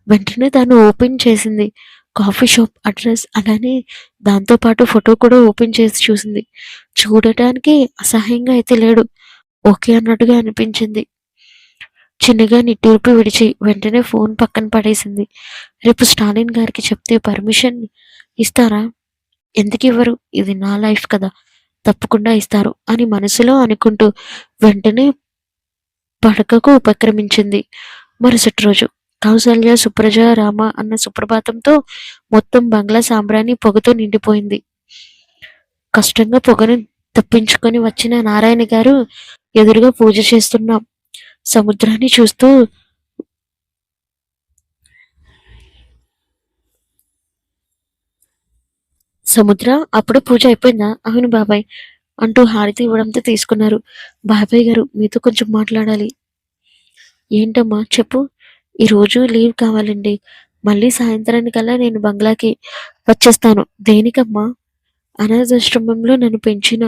వెంటనే తను ఓపెన్ చేసింది. కాఫీ షాప్ అడ్రస్ అలానే దాంతో పాటు ఫోటో కూడా ఓపెన్ చేసి చూసింది. చూడటానికి అసహ్యంగా అయితే లేడు. ఓకే అన్నట్టుగా అనిపించింది. చిన్నగా నిట్టూర్పు విడిచి వెంటనే ఫోన్ పక్కన పడేసింది. రేపు స్టాలిన్ గారికి చెప్తే పర్మిషన్ ఇస్తారా? ఎందుకివ్వరు? ఇది నా లైఫ్ కదా! తప్పకుండా ఇస్తారు అని మనసులో అనుకుంటూ వెంటనే పడకకు ఉపక్రమించింది. మరుసటి రోజు కౌసల్య, సుప్రజ, రామ అన్న సుప్రభాతంతో మొత్తం బంగ్లా సాంబ్రాణి పొగతో నిండిపోయింది. కష్టంగా పొగను తప్పించుకొని వచ్చిన నారాయణ గారు ఎదురుగా పూజ చేస్తున్న సముద్రాన్ని చూస్తూ సముద్ర అప్పుడే పూజ అయిపోయిందా? అవును బాబాయ్ అంటూ హారతి ఇవ్వడంతో తీసుకున్నారు. బాబాయ్ గారు మీతో కొంచెం మాట్లాడాలి. ఏంటమ్మా చెప్పు. ఈరోజు లీవ్ కావాలండి. మళ్ళీ సాయంత్రానికల్లా నేను బంగ్లాకి వచ్చేస్తాను. దేనికమ్మా? అనాథాశ్రమంలో నన్ను పెంచిన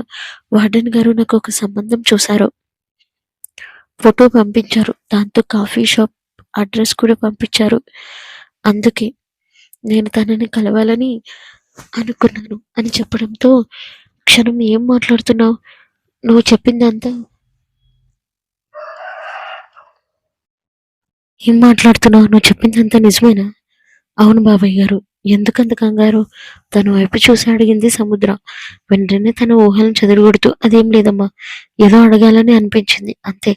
వార్డెన్ గారు నాకు ఒక సంబంధం చూశారు. ఫోటో పంపించారు. దాంతో కాఫీ షాప్ అడ్రస్ కూడా పంపించారు. అందుకే నేను తనని కలవాలని అనుకున్నాను అని చెప్పడంతో క్షణం ఏం మాట్లాడుతున్నావు? నువ్వు చెప్పిందంతా ఏం మాట్లాడుతున్నావు? నువ్వు చెప్పిందంతా నిజమేనా? అవును బాబాయ్ గారు. ఎందుకంత కంగారు? తన వైపు చూసి అడిగింది సముద్ర. వెంటనే తన ఊహలను చెదరగొడుతూ అదేం లేదమ్మా. ఏదో అడగాలని అనిపించింది అంతే.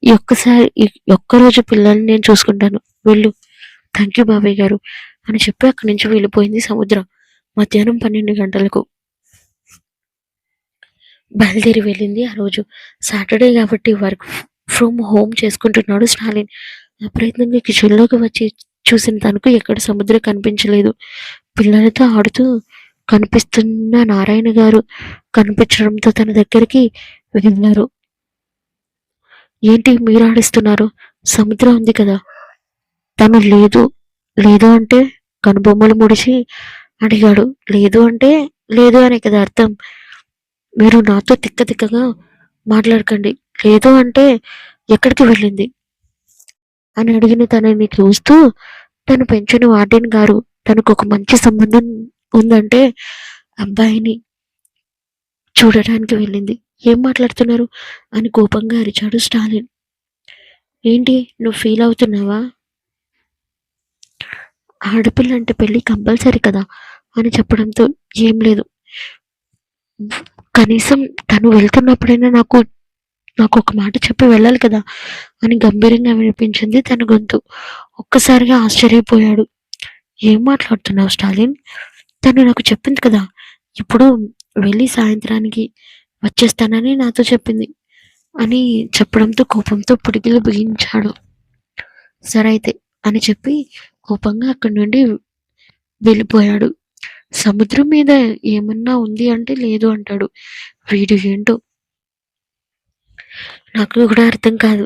ఈ ఒక్కరోజు పిల్లల్ని నేను చూసుకుంటాను. వెళ్ళు. థాంక్యూ బాబాయ్ గారు అని చెప్పి అక్కడి నుంచి వెళ్ళిపోయింది సముద్ర. మధ్యాహ్నం 12 గంటలకు బయలుదేరి వెళ్ళింది ఆ రోజు. సాటర్డే కాబట్టి వర్క్ ఫ్రమ్ హోమ్ చేసుకుంటున్నాడు స్టాలిన్. అప్రయత్నంగా కిచెన్‌లోకి వచ్చి చూసిన తనకు ఎక్కడ సముద్ర కనిపించలేదు. పిల్లలతో ఆడుతూ కనిపిస్తున్న నారాయణ గారు కనిపించడంతో తన దగ్గరికి వెళ్ళారు. ఏంటి మీరు ఆడిస్తున్నారు? సముద్ర ఉంది కదా! తను లేదు. లేదు అంటే కనుబొమ్మలు ముడిచి అడిగాడు. లేదు అంటే లేదు అనే కదా అర్థం. మీరు నాతో తిక్క తిక్కగా మాట్లాడకండి. లేదు అంటే ఎక్కడికి వెళ్ళింది? అని అడిగిన తనని చూస్తూ తను పెంచిన వార్డెన్ గారు తనకొక మంచి సంబంధం ఉందంటే అబ్బాయిని చూడటానికి వెళ్ళింది. "ఏం మాట్లాడుతున్నారు?" అని కోపంగా అరిచాడు స్టాలిన్. "ఏంటి నువ్వు ఫీల్ అవుతున్నావా? ఆడపిల్ల అంటే పెళ్లి కంపల్సరీ కదా!" అని చెప్పడంతో "ఏం లేదు. కనీసం తను వెళ్తున్నప్పుడైనా నాకొక మాట చెప్పి వెళ్ళాలి కదా!" అని గంభీరంగా వినిపించింది తన గొంతు. ఒక్కసారిగా ఆశ్చర్యపోయాడు. "ఏం మాట్లాడుతున్నావు స్టాలిన్? తను నాకు చెప్పింది కదా! ఇప్పుడు వెళ్ళి సాయంత్రానికి వచ్చేస్తానని నాతో చెప్పింది" అని చెప్పడంతో కోపంతో పిడికిలి బిగించాడు. "సరే అయితే" అని చెప్పి కోపంగా అక్కడి నుండి వెళ్ళిపోయాడు. సముద్రం మీద ఏమన్నా ఉంది అంటే లేదు అంటాడు. వీడు ఏంటో నాకు కూడా అర్థం కాదు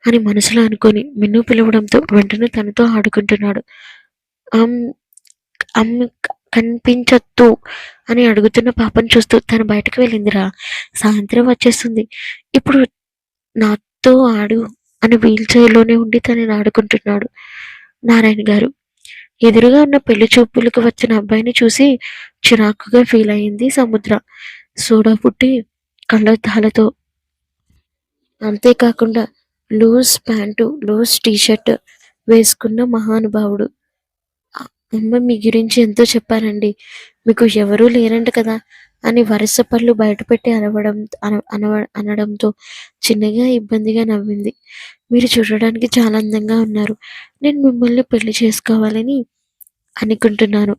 అని మనసులో అనుకొని మిన్ను పిలవడంతో వెంటనే తనతో ఆడుకుంటున్నాడు. అమ్ అమ్మ కనిపించొద్దు అని అడుగుతున్న పాపను చూస్తూ తను బయటకు వెళ్ళిందిరా, సాయంత్రం వచ్చేస్తుంది, ఇప్పుడు నాతో ఆడు అని వీల్ చైర్లోనే ఉండి తనని ఆడుకుంటున్నాడు నారాయణ గారు. ఎదురుగా ఉన్న పెళ్లి చూపులకు వచ్చిన అబ్బాయిని చూసి చిరాకుగా ఫీల్ అయింది సముద్ర. సోడా పుట్టి కళ్ళద్దాలతో, అంతేకాకుండా లూజ్ ప్యాంటు, లూజ్ టీషర్ట్ వేసుకున్న మహానుభావుడు. అమ్మ మీ గురించి ఎంతో చెప్పారండి. మీకు ఎవరూ లేరంట కదా అని వరుస పళ్ళు బయటపెట్టి అనడంతో చిన్నగా ఇబ్బందిగా నవ్వింది. మీరు చూడడానికి చాలా అందంగా ఉన్నారు. నేను మిమ్మల్ని పెళ్లి చేసుకోవాలని అనుకుంటున్నాను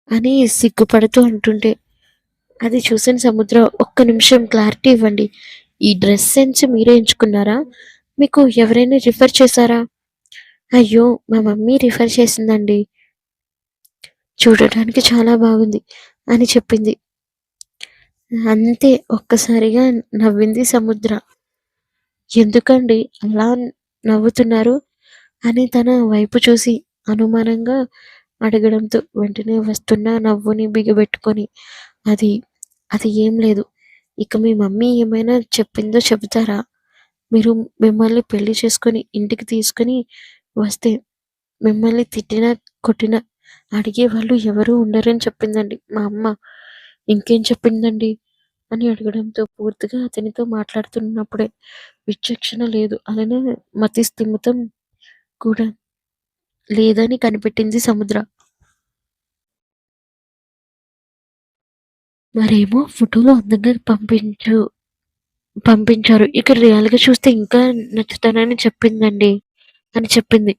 అని సిగ్గుపడుతూ అంటుంటే అది చూసిన సముద్ర ఒక్క నిమిషం క్లారిటీ ఇవ్వండి. ఈ డ్రెస్ సెన్స్ మీరే ఎంచుకున్నారా? మీకు ఎవరైనా రిఫర్ చేశారా? అయ్యో మా మమ్మీ రిఫర్ చేసిందండి. చూడటానికి చాలా బాగుంది అని చెప్పింది. అంతే ఒక్కసారిగా నవ్వింది సముద్ర. ఎందుకండి అలా నవ్వుతున్నారు అని తన వైపు చూసి అనుమానంగా అడగడంతో వెంటనే వస్తున్న నవ్వుని బిగబెట్టుకొని అది అది ఏం లేదు. ఇక మీ మమ్మీ ఏమైనా చెప్పిందో చెబుతారా? మీరు మిమ్మల్ని పెళ్లి చేసుకొని ఇంటికి తీసుకొని వస్తే మిమ్మల్ని తిట్టినా కొట్టినా అడిగే వాళ్ళు ఎవరూ ఉండరని చెప్పిందండి మా అమ్మ. ఇంకేం చెప్పిందండి అని అడగడంతో పూర్తిగా అతనితో మాట్లాడుతున్నప్పుడే విచక్షణ లేదు, అలానే మతి స్థిమితం కూడా లేదని కనిపెట్టింది సముద్ర. మరేమో ఫోటోలు అందంగా పంపించారు. ఇక్కడ రియల్‌గా చూస్తే ఇంకా నచ్చుతానని చెప్పిందండి అని చెప్పింది.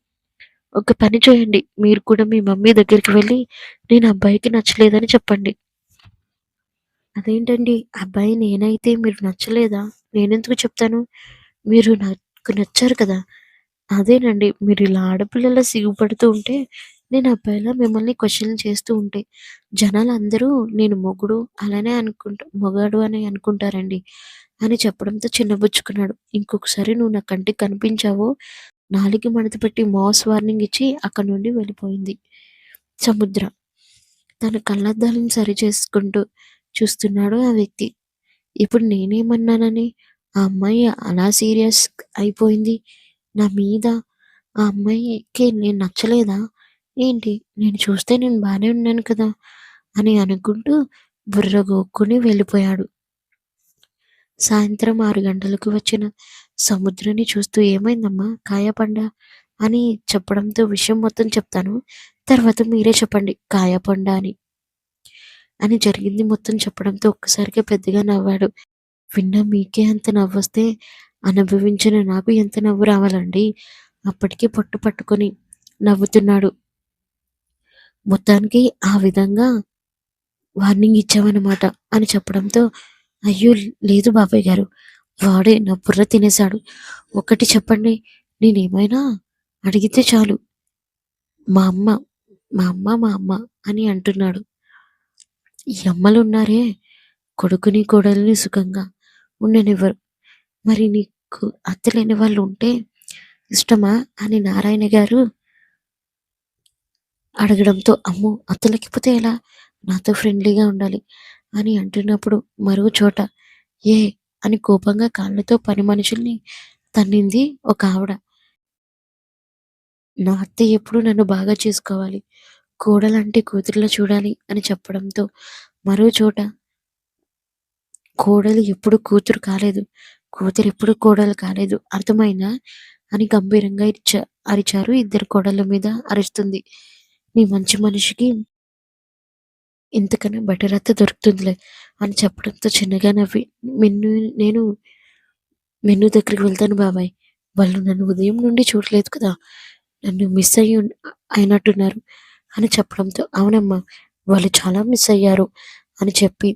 ఒక పని చేయండి. మీరు కూడా మీ మమ్మీ దగ్గరికి వెళ్లి నేను అబ్బాయికి నచ్చలేదని చెప్పండి. అదేంటండి అబ్బాయి నేనైతే మీరు నచ్చలేదా? నేనెందుకు చెప్తాను? మీరు నాకు నచ్చారు కదా! అదేనండి మీరిలా ఆడపిల్లలా సిగ్గుపడుతూ ఉంటే నేను అబ్బాయిలా మిమ్మల్ని క్వెషన్‌లు చేస్తూ ఉంటే జనాలందరూ నేను మొగుడు అలానే మొగాడు అని అనుకుంటారండి అని చెప్పడంతో చిన్నబుచ్చుకున్నాడు. ఇంకొకసారి నువ్వు నా కంటికి కనిపించావో నాలుక మడత పెట్టి మాస్ వార్నింగ్ ఇచ్చి అక్కడి నుండి వెళ్ళిపోయింది సముద్ర. తన కళ్ళద్దాలను సరిచేసుకుంటూ చూస్తున్నాడు ఆ వ్యక్తి. ఇప్పుడు నేనేమన్నానని ఆ అమ్మాయి అలా సీరియస్ అయిపోయింది నా మీద? ఆ అమ్మాయికి నేను నచ్చలేదా ఏంటి? నేను చూస్తే నేను బానే ఉన్నాను కదా అని అనుకుంటూ బుర్ర గోక్కుని వెళ్ళిపోయాడు. సాయంత్రం 6 గంటలకు వచ్చిన సముద్రాన్ని చూస్తూ ఏమైందమ్మా కాయా పండా అని చెప్పడంతో విషయం మొత్తం చెప్తాను. తర్వాత మీరే చెప్పండి కాయా పండా అని జరిగింది మొత్తం చెప్పడంతో ఒక్కసారిగా పెద్దగా నవ్వాడు. విన్నా మీకే అంత నవ్వొస్తే అనుభవించిన నాకు ఎంత నవ్వు రావాలండి? అప్పటికే పొట్టు పట్టుకొని నవ్వుతున్నాడు. మొత్తానికి ఆ విధంగా వార్నింగ్ ఇచ్చావన్నమాట అని చెప్పడంతో అయ్యో లేదు బాబాయ్ గారు, వాడే నా బుర్ర తినేశాడు. ఒకటి చెప్పండి, నేనేమైనా అడిగితే చాలు మా అమ్మ మా అమ్మ మా అమ్మ అని అంటున్నాడు. ఈ అమ్మలున్నారే కొడుకుని కోడలిని సుఖంగా ఉండనివ్వరు. మరి నీకు అత్తలేని వాళ్ళు ఉంటే ఇష్టమా అని నారాయణ గారు అడగడంతో అమ్మో అత్తలేకపోతే ఎలా, నాతో ఫ్రెండ్లీగా ఉండాలి అని అంటున్నప్పుడు మరో చోట ఏ అని కోపంగా కాళ్ళతో పని మనుషుల్ని తన్నింది ఒక ఆవిడ. నా అత్తయ్య ఎప్పుడు నన్ను బాగా చూసుకోవాలి. కోడలంటే కూతురిలా చూడాలి అని చెప్పడంతో మరో చోట కోడలు ఎప్పుడు కూతురు కాలేదు. కూతురెప్పుడు కోడలు కాలేదు. అర్థమైందా? అని గంభీరంగా అరిచారు. ఇద్దరు కోడళ్ళ మీద అరుస్తుంది. నీ మంచి మనిషికి ఇంతకన్నా బెటర్ అత్త దొరుకుతుందిలే అని చెప్పడంతో చిన్నగా నవ్వి మిన్ను నేను మిన్ను దగ్గరికి వెళ్తాను బాబాయ్. వాళ్ళు నన్ను ఉదయం నుండి చూడలేదు కదా! నన్ను మిస్ అయినట్టున్నారు అని చెప్పడంతో అవునమ్మా! వాళ్ళు చాలా మిస్ అయ్యారు అని చెప్పి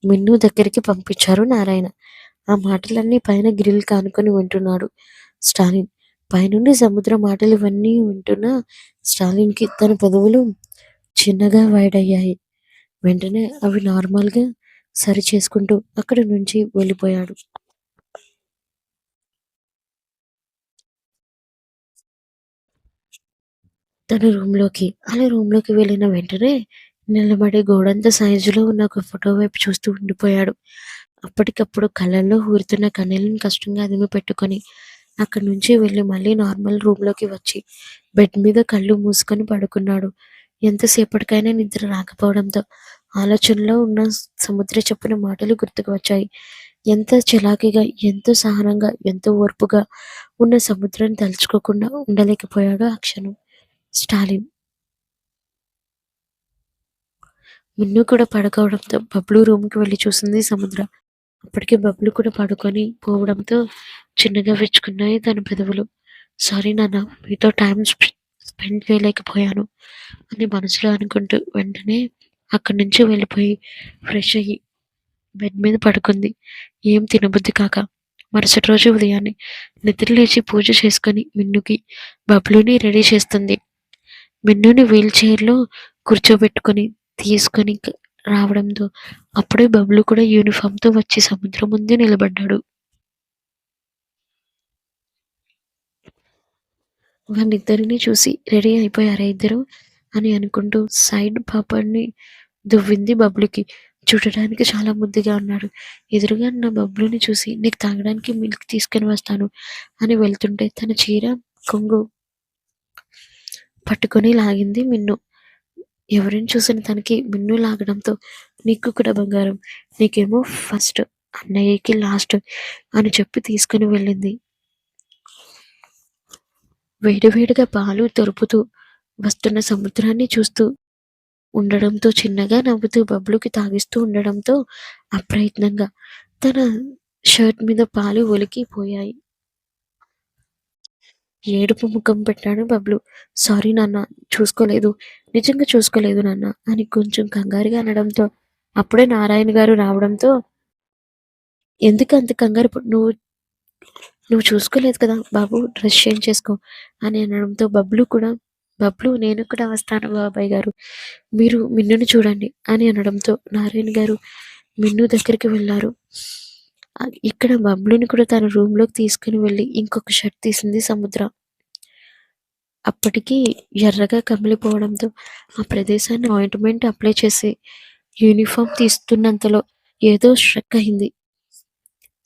మిన్ను దగ్గరికి పంపించారు నారాయణ. ఆ మాటలన్నీ పైన గ్రిల్ కానుకొని వింటున్నాడు స్టాలిన్. పైనుండి సముద్ర మాటలు ఇవన్నీ వింటున్న స్టాలిన్‌కి తన పెదవులు చిన్నగా వైడయ్యాయి. వెంటనే అవి నార్మల్‌గా సరిచేసుకుంటూ అక్కడి నుంచి వెళ్ళిపోయాడు. తన రూమ్‌లోకి. అలా రూమ్‌లోకి వెళ్ళిన వెంటనే నిలబడి గోడంత సైజులో ఉన్న ఒక ఫోటో వైపు చూస్తూ ఉండిపోయాడు. అప్పటికప్పుడు కళ్ళల్లో ఊరుతున్న కన్నీళ్లను కష్టంగా అదిమిపెట్టుకొని అక్కడి నుంచి వెళ్ళి మళ్ళీ నార్మల్ రూమ్‌లోకి వచ్చి బెడ్ మీద కళ్ళు మూసుకొని పడుకున్నాడు. ఎంతసేపటికైనా నిద్ర రాకపోవడంతో ఆలోచనలో ఉన్న సముద్ర చెప్పిన మాటలు గుర్తుకు వచ్చాయి. ఎంత చలాకీగా, ఎంతో సహనంగా, ఎంతో ఓర్పుగా ఉన్న సముద్రాన్ని తలుచుకోకుండా ఉండలేకపోయాడు ఆ క్షణం స్టాలిన్. మిన్ను కూడా పడుకోవడంతో బబ్లు రూమ్‌కి వెళ్లి చూసింది సముద్ర. అప్పటికే బబ్లు కూడా పడుకొని పోవడంతో చిన్నగా విచ్చుకున్నాయి తన పెదవులు. సారీ నాన్న, మీతో టైం స్పెండ్ చేయలేకపోయాను అని మనసులో అనుకుంటూ వెంటనే అక్కడి నుంచి వెళ్ళిపోయి ఫ్రెష్ అయ్యి బెడ్ మీద పడుకుంది. ఏం తినబుద్ధి కాక. మరుసటి రోజు ఉదయాన్నే నిద్ర లేచి పూజ చేసుకొని మిన్నుకి, బబ్లుని రెడీ చేస్తుంది. మిన్నుని వీల్ చైర్‌లో కూర్చోబెట్టుకొని తీసుకొని రావడంతో అప్పుడే బబ్లు కూడా యూనిఫామ్‌తో వచ్చి సముద్రం ముందే నిలబడ్డాడు. వాళ్ళిద్దరిని చూసి రెడీ అయిపోయారా ఇద్దరు అని అనుకుంటూ సైడ్ పాపడ్ని దువ్వింది బబ్లుకి. చూడడానికి చాలా ముద్దుగా ఉన్నాడు. ఎదురుగా ఉన్న బబ్లుని చూసి నీకు తాగడానికి మిల్క్ తీసుకొని వస్తాను అని వెళ్తుంటే తన చీర కొంగు పట్టుకొని లాగింది మిన్ను. ఎవరిని చూసిన తనకి మిన్ను లాగడంతో నీకు కూడా బంగారం, నీకేమో ఫస్ట్, అన్నయ్యకి లాస్ట్ అని చెప్పి తీసుకుని వెళ్ళింది. వేడివేడిగా పాలు తొరుపుతూ వస్తున్న సముద్రాన్ని చూస్తూ ఉండడంతో చిన్నగా నవ్వుతూ బబ్లుకి తాగిస్తూ ఉండడంతో అప్రయత్నంగా తన షర్ట్ మీద పాలు ఒలికి పోయాయి. ఏడుపు ముఖం పెట్టాడు బబ్లు. సారీ నాన్న, చూసుకోలేదు. నిజంగా చూసుకోలేదు నాన్న అని కొంచెం కంగారుగా అనడంతో అప్పుడే నారాయణ గారు రావడంతో ఎందుకు అంత కంగారు నువ్వు నువ్వు చూసుకోలేదు కదా బాబు, డ్రెస్ చేంజ్ చేసుకో అని అనడంతో బబ్లు నేను కూడా వస్తాను బాబాయ్ గారు, మీరు మిన్నుని చూడండి అని అనడంతో నారాయణ గారు మిన్ను దగ్గరికి వెళ్ళారు. ఇక్కడ బబ్లుని కూడా తన రూమ్‌లోకి తీసుకొని వెళ్ళి ఇంకొక షర్ట్ తీసింది సముద్ర. అప్పటికి ఎర్రగా కమిలిపోవడంతో ఆ ప్రదేశాన్ని ఆయింట్‌మెంట్ అప్లై చేసి యూనిఫామ్ తీస్తున్నంతలో ఏదో స్ట్రక్ అయింది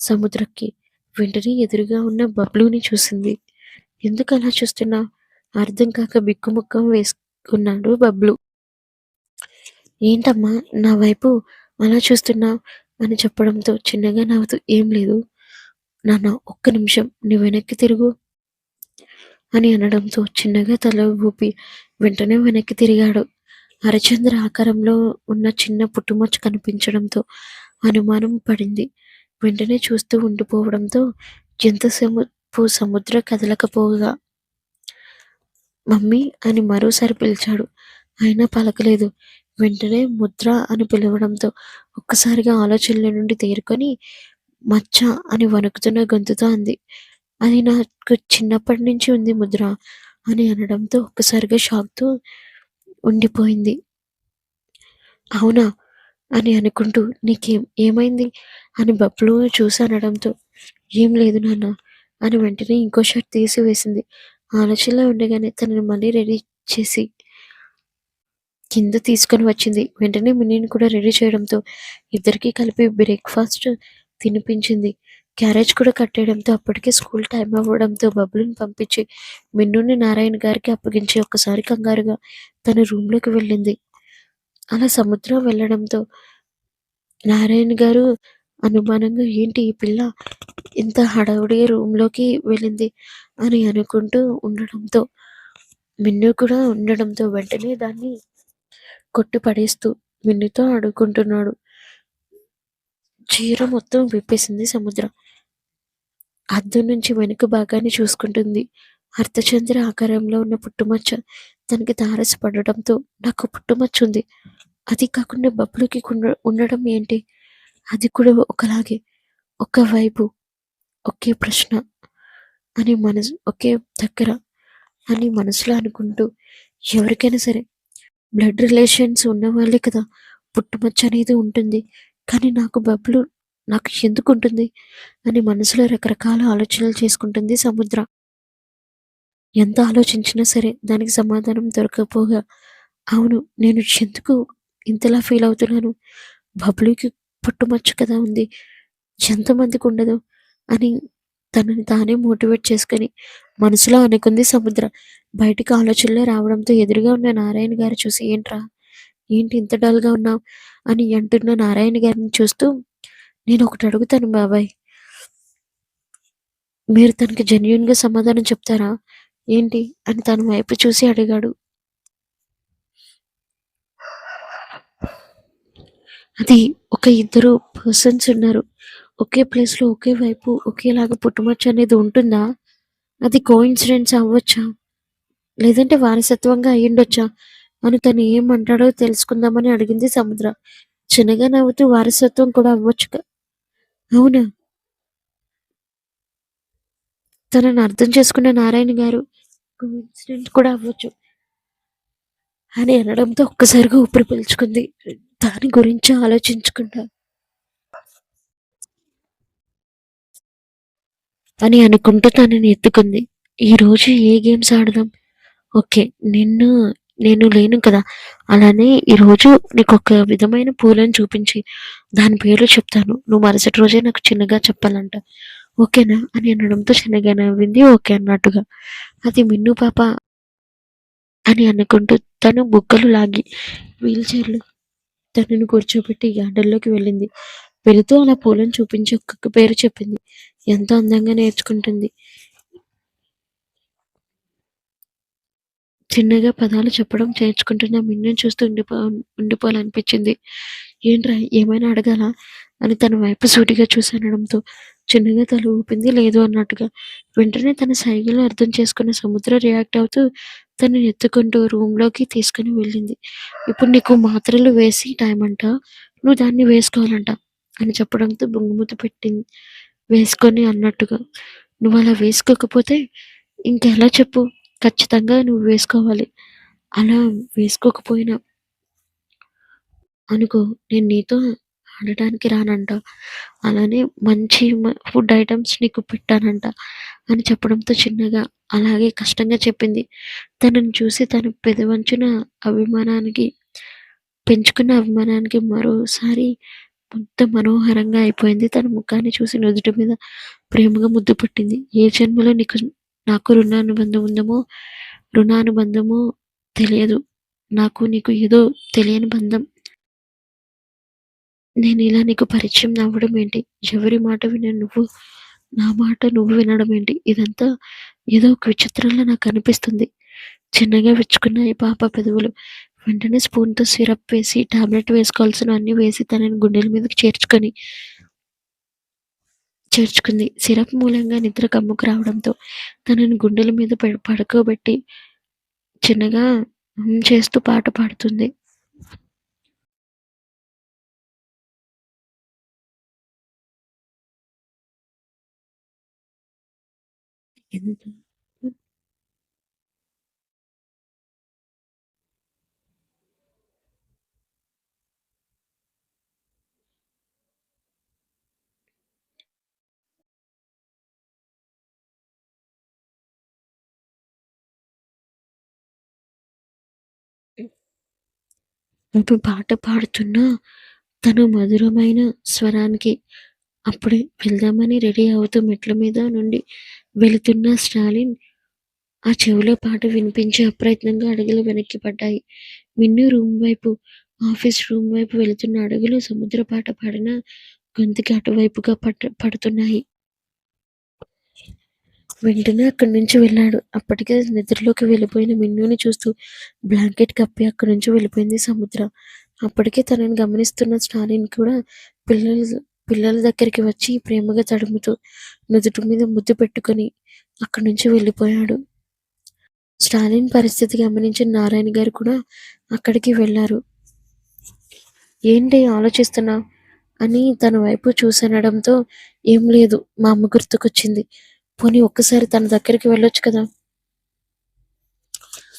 సముద్రకి. వెంటనే ఎదురుగా ఉన్న బబ్లుని చూసింది. ఎందుకలా చూస్తున్నావ్? అర్థం కాక బిక్కుమొఖం వేసుకున్నాడు బబ్లు. ఏంటమ్మా నా వైపు అలా చూస్తున్నావ్? అని చెప్పడంతో చిన్నగా నవ్వుతూ ఏం లేదు నాన్న, ఒక్క నిమిషం నువ్వు వెనక్కి తిరుగు అని అనడంతో చిన్నగా తల ఊపి వెంటనే వెనక్కి తిరిగాడు. హరిశ్చంద్ర ఆకారంలో ఉన్న చిన్న పుట్టుమచ్చ కనిపించడంతో అనుమానం పడింది. వెంటనే చూస్తూ ఉండిపోవడంతో ఎంతసేపు సముద్ర కదలకపోగా మమ్మీ అని మరోసారి పిలిచాడు. అయినా పలకలేదు. వెంటనే ముద్ర అని పిలవడంతో ఒక్కసారిగా ఆలోచనల నుండి తేరుకొని మచ్చ అని వణుకుతున్న గొంతుతో అంది. అది నాకు చిన్నప్పటి నుంచి ఉంది ముద్ర అని అనడంతో ఒక్కసారిగా షాక్‌తో ఉండిపోయింది. అవునా అని అనుకుంటూ ఏమైంది అని బబ్లు చూసి అనడంతో ఏం లేదు నాన్న అని వెంటనే ఇంకో షర్ట్ తీసి వేసింది. ఆలోచనలో ఉండగానే తనని మళ్ళీ రెడీ చేసి కింద తీసుకొని వచ్చింది. వెంటనే మిన్నీని కూడా రెడీ చేయడంతో ఇద్దరికీ కలిపి బ్రేక్‌ఫాస్ట్ తినిపించింది. క్యారేజ్ కూడా కట్టేయడంతో అప్పటికే స్కూల్ టైం అవ్వడంతో బబ్లుని పంపించి మిన్నుని నారాయణ గారికి అప్పగించి ఒక్కసారి కంగారుగా తన రూమ్లోకి వెళ్ళింది. అలా సముద్రం వెళ్ళడంతో నారాయణ గారు అనుమానంగా ఏంటి ఈ పిల్ల ఇంత హడావుడిగా రూమ్లోకి వెళ్ళింది అని అనుకుంటూ ఉండడంతో మిన్ను కూడా ఉండడంతో వెంటనే దాన్ని కొట్టి పడేస్తూ మిన్నుతో ఆడుకుంటున్నాడు. చీర మొత్తం విప్పేసింది సముద్ర. అద్దం నుంచి వెనుక భాగాన్ని చూసుకుంటుంది. అర్ధచంద్ర ఆకారంలో ఉన్న పుట్టుమచ్చ తనకి తారసపడడంతో నాకు పుట్టుమచ్చ ఉంది. అది కాకుండా బబ్బులుకి ఉండడం ఏంటి? అది కూడా ఒకలాగే ఒకవైపు ఒకే ప్రశ్న అని మనసు ఒకే దగ్గర అని మనసులో అనుకుంటూ ఎవరికైనా సరే బ్లడ్ రిలేషన్స్ ఉన్న వాళ్ళే కదా పుట్టుమచ్చ అనేది ఉంటుంది. కానీ నాకు బబ్బులు నాకు ఎందుకు ఉంటుంది అని మనసులో రకరకాల ఆలోచనలు చేసుకుంటుంది సముద్ర. ఎంత ఆలోచించినా సరే దానికి సమాధానం దొరకకపోగా అవును నేను ఎందుకు ఇంతలా ఫీల్ అవుతున్నాను, బబ్లుకి పుట్టుమచ్చ కదా ఉంది, ఎంతమందికి ఉండదు అని తనని తానే మోటివేట్ చేసుకొని మనసులో అనుకుంది సముద్ర. బయటికి ఆలోచనలే రావడంతో ఎదురుగా ఉన్న నారాయణ గారు చూసి ఏంట్రా ఏంటి ఇంత డల్‌గా ఉన్నావు అని అంటున్న నారాయణ గారిని చూస్తూ నేను ఒకటి అడుగుతాను బాబాయ్. మీరు తనకి జెన్యూన్‌గా సమాధానం చెప్తారా? ఏంటి? అని తన వైపు చూసి అడిగాడు. అది ఒక ఇద్దరు పర్సన్స్ ఉన్నారు. ఒకే ప్లేస్‌లో ఒకే వైపు ఒకేలాగా పుట్టుమచ్చ అనేది ఉంటుందా? అది కోయిన్సిడెన్స్ అవ్వచ్చా? లేదంటే వారసత్వంగా అయ్యుండొచ్చా? అని తను ఏమంటాడో తెలుసుకుందామని అడిగింది సముద్ర. చిన్నగా నవ్వుతూ వారసత్వం కూడా అవ్వచ్చుగా. అవునా? తనని అర్థం చేసుకున్న నారాయణ గారు కోయిన్సిడెంట్ కూడా అవ్వచ్చు అని అనడంతో ఒక్కసారిగా ఊపిరి పీల్చుకుంది. దాని గురించి ఆలోచించకుండా అని అనుకుంటూ తనని ఎత్తుకుంది. ఈరోజు ఏ గేమ్స్ ఆడదాం? ఓకే. నిన్ను నేను లేను కదా! అలానే ఈరోజు నీకొక విధమైన పూలను చూపించి దాని పేర్లు చెప్తాను. నువ్వు మరుసటి రోజే నాకు చిన్నగా చెప్పాలంట. ఓకేనా? అని అనడంతో చిన్నగా నవ్వింది ఓకే అన్నట్టుగా. అది మిన్ను పాప అని అనుకుంటూ తను బుగ్గలు లాగి వీల్ చైర్‌లో తనని కూర్చోబెట్టి గార్డెన్‌లోకి వెళ్ళింది. వెళుతూ అలా పూలను చూపించి ఒక్కొక్క పేరు చెప్పింది. ఎంతో అందంగా నేర్చుకుంటుంది. చిన్నగా పదాలు చెప్పడం నేర్చుకుంటున్న మిన్నుని చూస్తూ ఉండిపోవాలనిపించింది. ఏంట్రా ఏమైనా అడగాలా? అని తన వైపు సూటిగా చూసి అనడంతో చిన్నగా తల ఊపింది లేదు అన్నట్టుగా. వెంటనే తన సైగలు అర్థం చేసుకున్న సముద్ర రియాక్ట్ అవుతూ తనని ఎత్తుకుంటూ రూమ్‌లోకి తీసుకొని వెళ్ళింది. ఇప్పుడు నీకు మాత్రలు వేసి టైం అంట. నువ్వు దాన్ని వేసుకోవాలంట అని చెప్పడంతో బుంగుమూతి పెట్టింది వేసుకొని అన్నట్టుగా. నువ్వలా వేసుకోకపోతే ఇంకెలా చెప్పు? ఖచ్చితంగా నువ్వు వేసుకోవాలి. అలా వేసుకోకపోయినా అనుకో నేను నీతో ఆడటానికి రానంట. అలానే మంచి ఫుడ్ ఐటెమ్స్ నీకు పెట్టానంట అని చెప్పడంతో చిన్నగా అలాగే కష్టంగా చెప్పింది. తనని చూసి తన పెదవంచున అభిమానానికి పెంచుకున్న అభిమానానికి మరోసారి ముద్ద మనోహరంగా అయిపోయింది. తన ముఖాన్ని చూసి నుదుటి మీద ప్రేమగా ముద్దు పెట్టింది. ఏ జన్మలో నాకు రుణానుబంధమో తెలియదు. నాకు నీకు ఏదో తెలియని బంధం. నేనిలా నీకు పరిచయం అవ్వడం ఏంటి? ఎవరి మాట వినని నువ్వు, నా మాట నువ్వు వినడం ఏంటి? ఇదంతా ఏదో ఒక విచిత్రంలా నాకనిపిస్తుంది. చిన్నగా విచ్చుకున్నాయి పాప పెదవులు. వెంటనే స్పూన్‌తో సిరప్ వేసి, టాబ్లెట్ వేసుకోవాల్సినవన్నీ వేసి తనని గుండెల మీదకి చేర్చుకుంది. సిరప్ మూలంగా నిద్ర కమ్ముకు రావడంతో తనని గుండెల మీద పడుకోబెట్టి చిన్నగా చేస్తూ పాట పాడుతుంది. ఎంత ఆమె పాట పాడుతున్న తన మధురమైన స్వరానికి అప్పుడే వెళ్దామని రెడీ అవుతూ మెట్ల మీద నుండి వెళుతున్న స్టాలిన్ ఆ చెవిలో పాట వినిపించి అప్రయత్నంగా అడుగులు వెనక్కి పడ్డాయి. మిన్ను రూమ్ వైపు, ఆఫీస్ రూమ్ వైపు వెళుతున్న అడుగులు సముద్ర పాట పాడిన గొంతుకి అటువైపుగా పడుతున్నాయి. వెంటనే అక్కడి నుంచి వెళ్ళాడు. అప్పటికే నిద్రలోకి వెళ్ళిపోయిన మిన్నుని చూస్తూ బ్లాంకెట్ కప్పి అక్కడి నుంచి వెళ్ళిపోయింది సముద్ర. అప్పటికే తనని గమనిస్తున్న స్టాలిన్ కూడా పిల్లల పిల్లల దగ్గరికి వచ్చి ప్రేమగా తడుముతూ నుదుటి మీద ముద్దు పెట్టుకొని అక్కడి నుంచి వెళ్ళిపోయాడు. స్టాలిన్ పరిస్థితి గమనించిన నారాయణ గారు కూడా అక్కడికి వెళ్ళారు. ఏంటి ఆలోచిస్తున్నావు అని తన వైపు చూసనడంతో ఏం లేదు, మా అమ్మ గుర్తుకొచ్చింది. పోనీ ఒక్కసారి తన దగ్గరికి వెళ్ళొచ్చు కదా.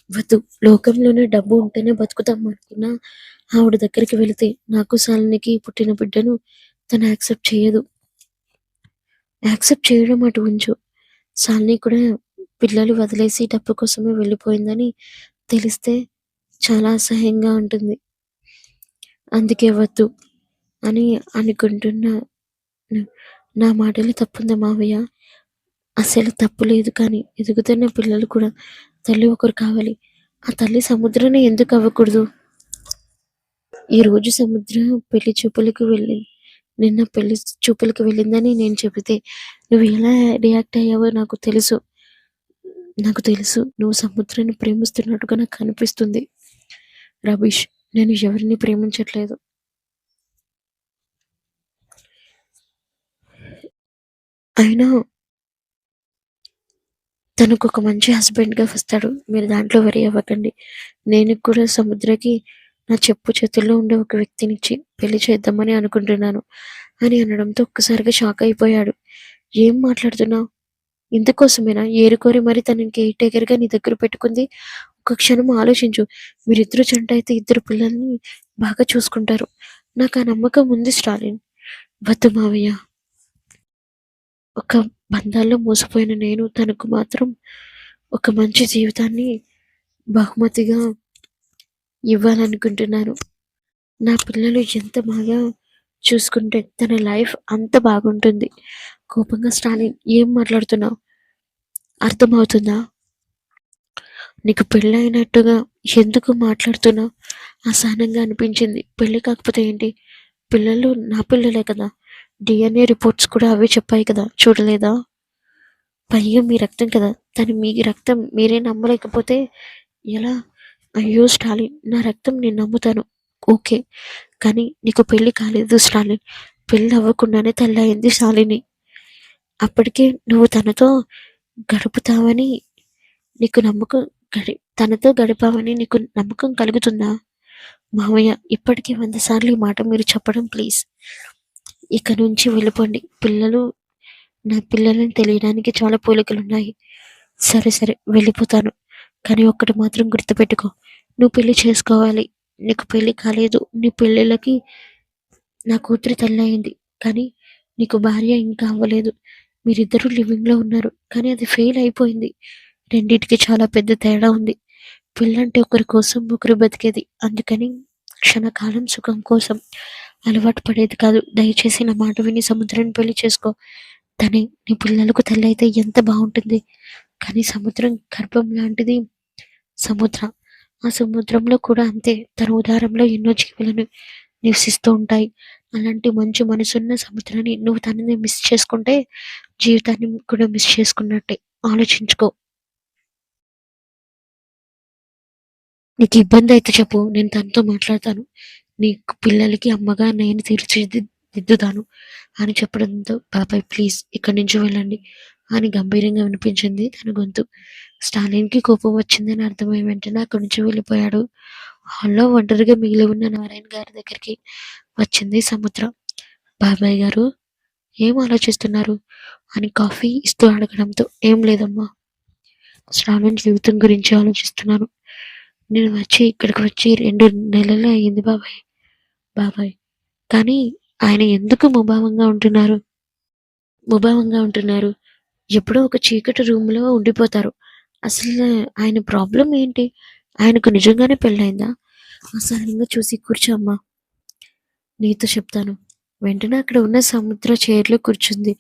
వద్దు, లోకంలోనే డబ్బు ఉంటేనే బతుకుతాం అనుకున్నా ఆవిడ దగ్గరికి వెళితే నాకు శాలినికి పుట్టిన బిడ్డను తను యాక్సెప్ట్ చేయదు. యాక్సెప్ట్ చేయడం అటు ఉంచు, శాలిని కూడా పిల్లలు వదిలేసి డబ్బు కోసమే వెళ్ళిపోయిందని తెలిస్తే చాలా అసహ్యంగా ఉంటుంది. అందుకే వద్దు అని అనుకుంటున్నా. నా మాటలు తప్పుందా మావయ్య? అసలు తప్పు లేదు, కానీ ఎదుగుతున్న పిల్లలు కూడా తల్లి ఒకరు కావాలి. ఆ తల్లి సముద్రాన్ని ఎందుకు అవ్వకూడదు? ఈ రోజు సముద్ర పెళ్లి చూపులకు వెళ్ళింది, నిన్న పెళ్లి చూపులకు వెళ్ళిందని నేను చెబితే నువ్వు ఎలా రియాక్ట్ అయ్యావో నాకు తెలుసు. నువ్వు సముద్రాన్ని ప్రేమిస్తున్నట్టుగా నాకు కనిపిస్తుంది. రబీష్, నేను ఎవరిని ప్రేమించట్లేదు. అయినా తనకు ఒక మంచి హస్బెండ్గా వస్తాడు, మీరు దాంట్లో వరి అవ్వకండి. నేను కూడా సముద్రకి నా చెప్పు చేతుల్లో ఉండే ఒక వ్యక్తినిచ్చి పెళ్లి చేద్దామని అనుకుంటున్నాను అని అనడంతో ఒక్కసారిగా షాక్ అయిపోయాడు. ఏం మాట్లాడుతున్నావు? ఇందుకోసమేనా ఏరుకోరి మరి తనని కేర్ టేకర్గా నీ దగ్గర పెట్టుకుంది? ఒక క్షణం ఆలోచించు. మీరిద్దరు జంట అయితే ఇద్దరు పిల్లల్ని బాగా చూసుకుంటారు. నాకు ఆ నమ్మకం ఉంది స్టాలిన్. వద్దు మావయ్య, ఒక బంధాల్లో మోసపోయిన నేను తనకు మాత్రం ఒక మంచి జీవితాన్ని బహుమతిగా ఇవ్వాలనుకుంటున్నాను. నా పిల్లలు ఎంత బాగా చూసుకుంటే తన లైఫ్ అంత బాగుంటుంది. కోపంగా స్టాలిన్, ఏం మాట్లాడుతున్నావు? అర్థమవుతుందా? నీకు పెళ్ళైనట్టుగా ఎందుకు మాట్లాడుతున్నావు? అసహనంగా అనిపించింది. పెళ్ళి కాకపోతే ఏంటి? పిల్లలు నా పిల్లలే కదా. డిఎన్ఏ రిపోర్ట్స్ కూడా అవే చెప్పాయి కదా, చూడలేదా? పైగా మీ రక్తం కదా, తను మీ రక్తం మీరే నమ్మలేకపోతే ఎలా? అయ్యో స్టాలిన్, నా రక్తం నేను నమ్ముతాను, ఓకే, కానీ నీకు పెళ్లి కాలేదు స్టాలిన్. పెళ్ళి అవ్వకుండానే తల్లయింది శాలిని. అప్పటికే నువ్వు తనతో గడుపుతావని నీకు నమ్మకం తనతో గడిపావని నీకు నమ్మకం కలుగుతుందా? మామయ్య, ఇప్పటికీ 100 సార్లు ఈ మాట మీరు చెప్పడం ప్లీజ్. ఇక నుంచి వెళ్ళిపోండి. నా పిల్లలని తెలియడానికి చాలా పోలికలున్నాయి. సరే సరే వెళ్ళిపోతాను, కానీ ఒక్కటి మాత్రం గుర్తుపెట్టుకో, నువ్వు పెళ్లి చేసుకోవాలి. నీకు పెళ్లి కాలేదు, నీ పెళ్ళిళ్ళకి నా కూతురి తల్లయింది, కానీ నీకు భార్య ఇంకా అవ్వలేదు. మీరిద్దరూ లివింగ్లో ఉన్నారు, కానీ అది ఫెయిల్ అయిపోయింది. రెండింటికి చాలా పెద్ద తేడా ఉంది. పెళ్ళంటే ఒకరి కోసం ఒకరు బతికేది, అందుకని క్షణకాలం సుఖం కోసం అలవాటు పడేది కాదు. దయచేసి నా మాట విని సముద్రాన్ని పెళ్లి చేసుకో. తనే నీ పిల్లలకు తల్లి అయితే ఎంత బాగుంటుంది. కానీ సముద్రం గర్భం లాంటిది సముద్ర. ఆ సముద్రంలో కూడా అంతే, తన ఉదారంలో ఎన్నో జీవులను నివసిస్తూ ఉంటాయి. అలాంటి మంచి మనసున్న సముద్రాన్ని నువ్వు తనని మిస్ చేసుకుంటే జీవితాన్ని కూడా మిస్ చేసుకున్నట్టే. ఆలోచించుకో. నీకు ఇబ్బంది అయితే చెప్పు, నేను తనతో మాట్లాడతాను. నీకు పిల్లలకి అమ్మగా నేను తీర్చిదిద్దుతాను అని చెప్పడంతో, బాబాయ్ ప్లీజ్ ఇక్కడి నుంచి వెళ్ళండి అని గంభీరంగా వినిపించింది తన గొంతు. స్టాలిన్కి కోపం వచ్చిందని అర్థమై వెంటనే అక్కడి నుంచి వెళ్ళిపోయాడు. హాల్లో ఒంటరిగా మిగిలి ఉన్న నారాయణ గారి దగ్గరికి వచ్చింది సముద్ర. బాబాయ్ గారు, ఏం ఆలోచిస్తున్నారు అని కాఫీ ఇస్తూ అడగడంతో, ఏం లేదమ్మా, స్టాలిన్ జీవితం గురించి ఆలోచిస్తున్నాను. నేను ఇక్కడికి వచ్చి 2 నెలలే అయ్యింది బాబాయ్. బాబాయ్, కానీ ఆయన ఎందుకు ముభావంగా ఉంటున్నారు? ఎప్పుడో ఒక చీకటి రూమ్లో ఉండిపోతారు. అసలు ఆయన ప్రాబ్లం ఏంటి? ఆయనకు నిజంగానే పెళ్ళైందా? అసహనంగా చూసి, కూర్చో అమ్మా, నీతో చెప్తాను. వెంటనే అక్కడ ఉన్న సముద్ర చైర్‌లో కూర్చుంది.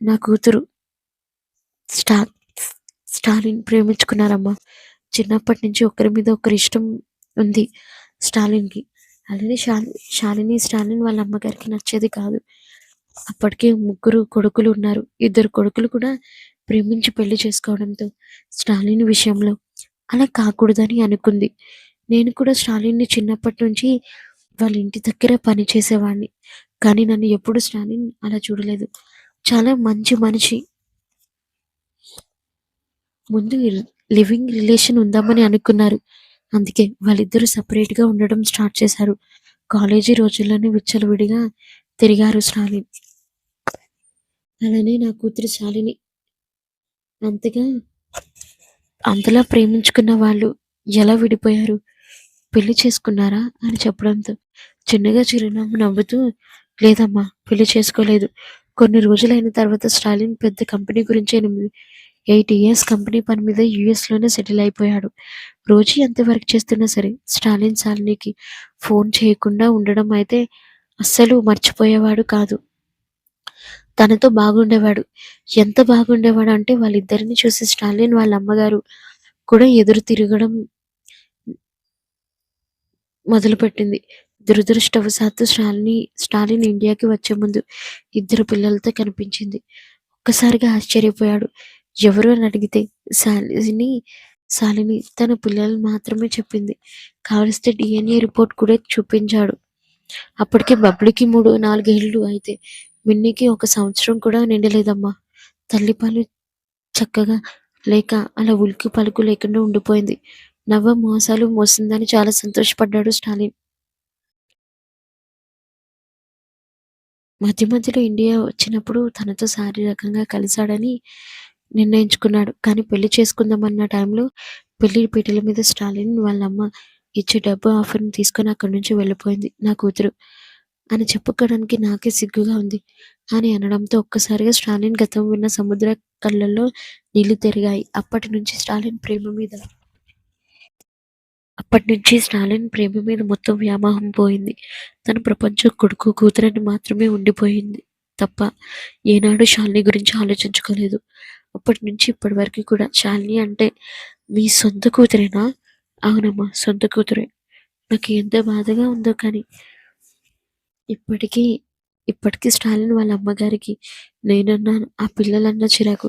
నా కూతురు స్టా స్టాలిన్ ప్రేమించుకున్నారమ్మా. చిన్నప్పటి నుంచి ఒకరి మీద ఒకరి ఇష్టం ఉంది స్టాలిన్‌కి. అలానే శాలిని, స్టాలిన్ వాళ్ళ అమ్మగారికి నచ్చేది కాదు. అప్పటికే ముగ్గురు కొడుకులు ఉన్నారు. ఇద్దరు కొడుకులు కూడా ప్రేమించి పెళ్లి చేసుకోవడంతో స్టాలిన్ విషయంలో అలా కాకూడదని అనుకుంది. నేను కూడా స్టాలిన్‌ని చిన్నప్పటి నుంచి వాళ్ళ ఇంటి దగ్గర పని చేసేవాడిని. కానీ నన్ను ఎప్పుడు స్టాలిన్ అలా చూడలేదు. చాలా మంచి మనిషి. ముందు లివింగ్ రిలేషన్ ఉందామని అనుకున్నారు. అందుకే వాళ్ళిద్దరూ సెపరేట్‌గా ఉండడం స్టార్ట్ చేశారు. కాలేజీ రోజుల్లోనే విచ్చలవిడిగా తిరిగారు స్టాలిన్. అలానే నా కూతురు శాలిని. అంతగా అంతలా ప్రేమించుకున్న వాళ్ళు ఎలా విడిపోయారు? పెళ్లి చేసుకున్నారా? అని చెప్పడంతో చిన్నగా చిరునవ్వు నవ్వుతూ లేదమ్మా, పెళ్లి చేసుకోలేదు. కొన్ని రోజులైన తర్వాత స్టాలిన్ పెద్ద కంపెనీ గురించి 8 ఇయర్స్ కంపెనీ పని మీద యూఎస్‌లోనే సెటిల్ అయిపోయాడు. రోజు ఎంత వర్క్ చేస్తున్నా సరే స్టాలిన్ శాలినికి ఫోన్ చేయకుండా ఉండడం అయితే అస్సలు మర్చిపోయేవాడు కాదు. తనతో బాగుండేవాడు. ఎంత బాగుండేవాడంటే వాళ్ళిద్దరిని చూసి స్టాలిన్ వాళ్ళ అమ్మగారు కూడా ఎదురు తిరగడం మొదలుపెట్టింది. దురదృష్టవశాత్తు స్టాలిన్ ఇండియాకి వచ్చే ముందు ఇద్దరు పిల్లలతో కనిపించింది. ఒక్కసారిగా ఆశ్చర్యపోయాడు. ఎవరు అని అడిగితే శాలిని తన పిల్లలు మాత్రమే చెప్పింది. కావలిస్తే డీఎన్ఏ రిపోర్ట్ కూడా చూపించాడు. అప్పటికే బబ్లుకి 4 ఏళ్ళు అయితే మిన్నీకి 1 సంవత్సరం కూడా నిండలేదమ్మా. తల్లిపాలు చక్కగా లేక అలా ఉలికి పలుకు లేకుండా ఉండిపోయింది. నవ్వ మోసాలు మోసిందని చాలా సంతోషపడ్డాడు స్టాలిన్. మధ్య మధ్యలో ఇండియా వచ్చినప్పుడు తనతో శారీరకంగా కలిశాడని నిర్ణయించుకున్నాడు. కానీ పెళ్లి చేసుకుందామన్న టైంలో పెళ్లి పీటల మీద స్టాలిన్ వాళ్ళమ్మ ఇచ్చే డబ్బు ఆఫర్‌ని తీసుకొని అక్కడి నుంచి వెళ్ళిపోయింది నా కూతురు. అని చెప్పుకోవడానికి నాకే సిగ్గుగా ఉంది అని అనడంతో ఒక్కసారిగా స్టాలిన్ గతం విన్న సముద్ర కళ్ళల్లో నీళ్లు తిరిగాయి. అప్పటినుంచి స్టాలిన్ ప్రేమ మీద మొత్తం వ్యామోహం పోయింది. తన ప్రపంచం కొడుకు, కూతురని మాత్రమే ఉండిపోయింది తప్ప ఏనాడూ శాలిని గురించి ఆలోచించుకోలేదు. అప్పటినుంచి ఇప్పటి వరకు కూడా శాలిని అంటే మీ సొంత కూతురేనా? అవునమ్మా, సొంత కూతురే. నాకు ఎంత బాధగా ఉందో కానీ ఇప్పటికీ ఇప్పటికీ స్టాలిన్ వాళ్ళ అమ్మగారికి నేనన్నా, ఆ పిల్లలన్నా చిరాకు.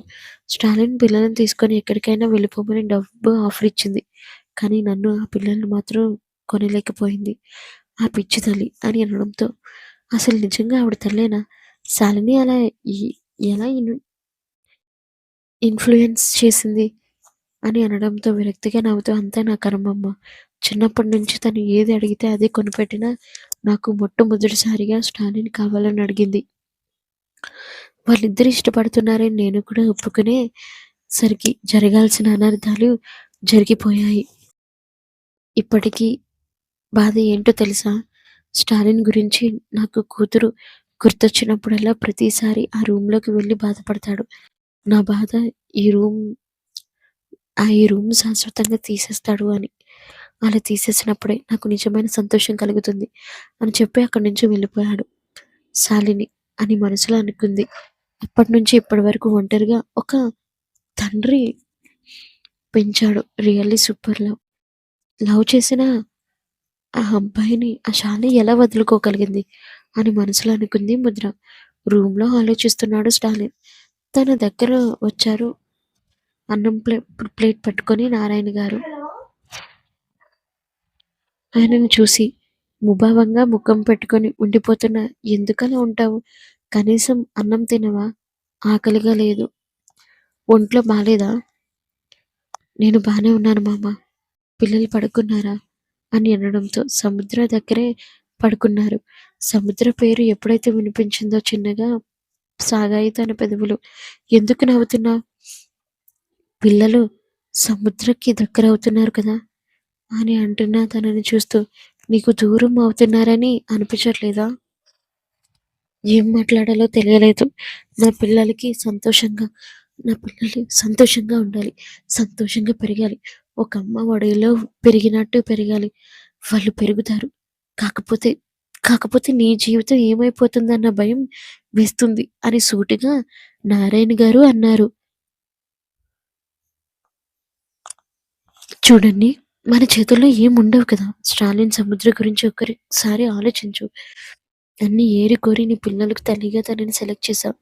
స్టాలిన్ పిల్లలను తీసుకొని ఎక్కడికైనా వెళ్ళిపోమని డబ్బు ఆఫర్ ఇచ్చింది. కానీ నన్ను, ఆ పిల్లల్ని మాత్రం కొనలేకపోయింది ఆ పిచ్చి తల్లి అని అనడంతో అసలు నిజంగా ఆవిడ తల్లేనా? శాలిని అలా ఎ ఎలా ఇన్‌ఫ్లూయెన్స్ చేసింది అని అనడంతో విరక్తిగా నవ్వుతూ అంతా నా కర్మమ్మ. చిన్నప్పటి నుంచి తను ఏది అడిగితే అదే కొనిపెట్టినా నాకు మొట్టమొదటిసారిగా స్టాలిన్ కావాలని అడిగింది. వాళ్ళిద్దరూ ఇష్టపడుతున్నారని నేను కూడా ఒప్పుకునే సరికి జరగాల్సిన అనర్థాలు జరిగిపోయాయి. ఇప్పటికీ బాధ ఏంటో తెలుసా? స్టాలిన్ గురించి నాకు కూతురు గుర్తొచ్చినప్పుడల్లా ప్రతిసారి ఆ రూమ్‌లోకి వెళ్లి బాధపడతాడు. నా బాధ ఈ రూమ్ ఈ రూమ్ శాశ్వతంగా తీసేస్తాడు అని. అలా తీసేసినప్పుడే నాకు నిజమైన సంతోషం కలుగుతుంది అని చెప్పి అక్కడి నుంచి వెళ్ళిపోయాడు శాలిని అని మనసులో అనుకుంది. అప్పటినుంచి ఇప్పటి వరకు ఒంటరిగా ఒక తండ్రి పెంచాడు. Really super love. లవ్ చేసిన ఆ అబ్బాయిని ఆ శాలిని ఎలా వదులుకోగలిగింది అని మనసులో అనుకుంది ముద్ర. రూమ్‌లో ఆలోచిస్తున్నాడు స్టాలిన్. తన దగ్గర వచ్చారు అన్నం ప్లేట్ పట్టుకొని నారాయణ గారు. ఆయనను చూసి ముభావంగా ముఖం పెట్టుకొని ఉండిపోతున్న ఎందుకలా ఉంటావు? కనీసం అన్నం తినవా? ఆకలిగా లేదు. ఒంట్లో బాలేదా? నేను బానే ఉన్నాను మామ. పిల్లలు పడుకున్నారా? అని అనడంతో సముద్ర దగ్గరే పడుకున్నారు. సముద్ర పేరు ఎప్పుడైతే వినిపించిందో చిన్నగా సాగాయి తన పెదవులు. ఎందుకు నవ్వుతున్నావు? పిల్లలు సముద్రకి దగ్గరవుతున్నారు కదా అని అంటున్న తనని చూస్తూ నీకు దూరం అవుతున్నారని అనిపించట్లేదా? ఏం మాట్లాడాలో తెలియలేదు. నా పిల్లలకి సంతోషంగా నా పిల్లలు సంతోషంగా ఉండాలి. సంతోషంగా పెరగాలి. ఒక అమ్మ ఒడిలో పెరిగినట్టు పెరగాలి. వాళ్ళు పెరుగుతారు. కాకపోతే కాకపోతే నీ జీవితం ఏమైపోతుందన్న భయం వేస్తుంది" అని సూటిగా నారాయణ గారు అన్నారు. చూడండి, మన చేతుల్లో ఏముండవు కదా! స్టాలిన్ సముద్రం గురించి ఒక్కసారి ఆలోచించు. అన్నీ ఏరి కోరి నీ పిల్లలకు తల్లిగా తనని సెలెక్ట్ చేశావు.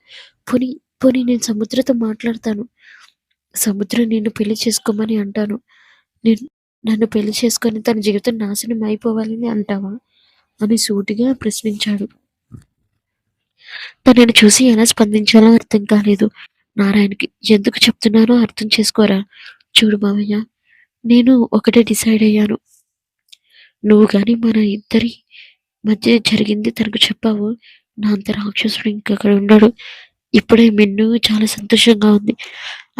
పోనీ, పోనీ నేను సముద్రతో మాట్లాడతాను. సముద్రం నిన్ను పెళ్లి చేసుకోమని అంటాను. నేను నన్ను పెళ్లి చేసుకొని తన జీవితం నాశనం అయిపోవాలని అంటావా? అని సూటిగా ప్రశ్నించాడు. తనని చూసి ఎలా స్పందించాలో అర్థం కాలేదు నారాయణకి. ఎందుకు చెప్తున్నానో అర్థం చేసుకోరా? చూడు మావయ్య, నేను ఒకటే డిసైడ్ అయ్యాను. నువ్వు గాని మన ఇద్దరి మధ్య జరిగింది తనకు చెప్పావు, నా అంత రాక్షసుడు ఇంకక్కడ ఉండడు. ఇప్పుడే మిన్ను చాలా సంతోషంగా ఉంది.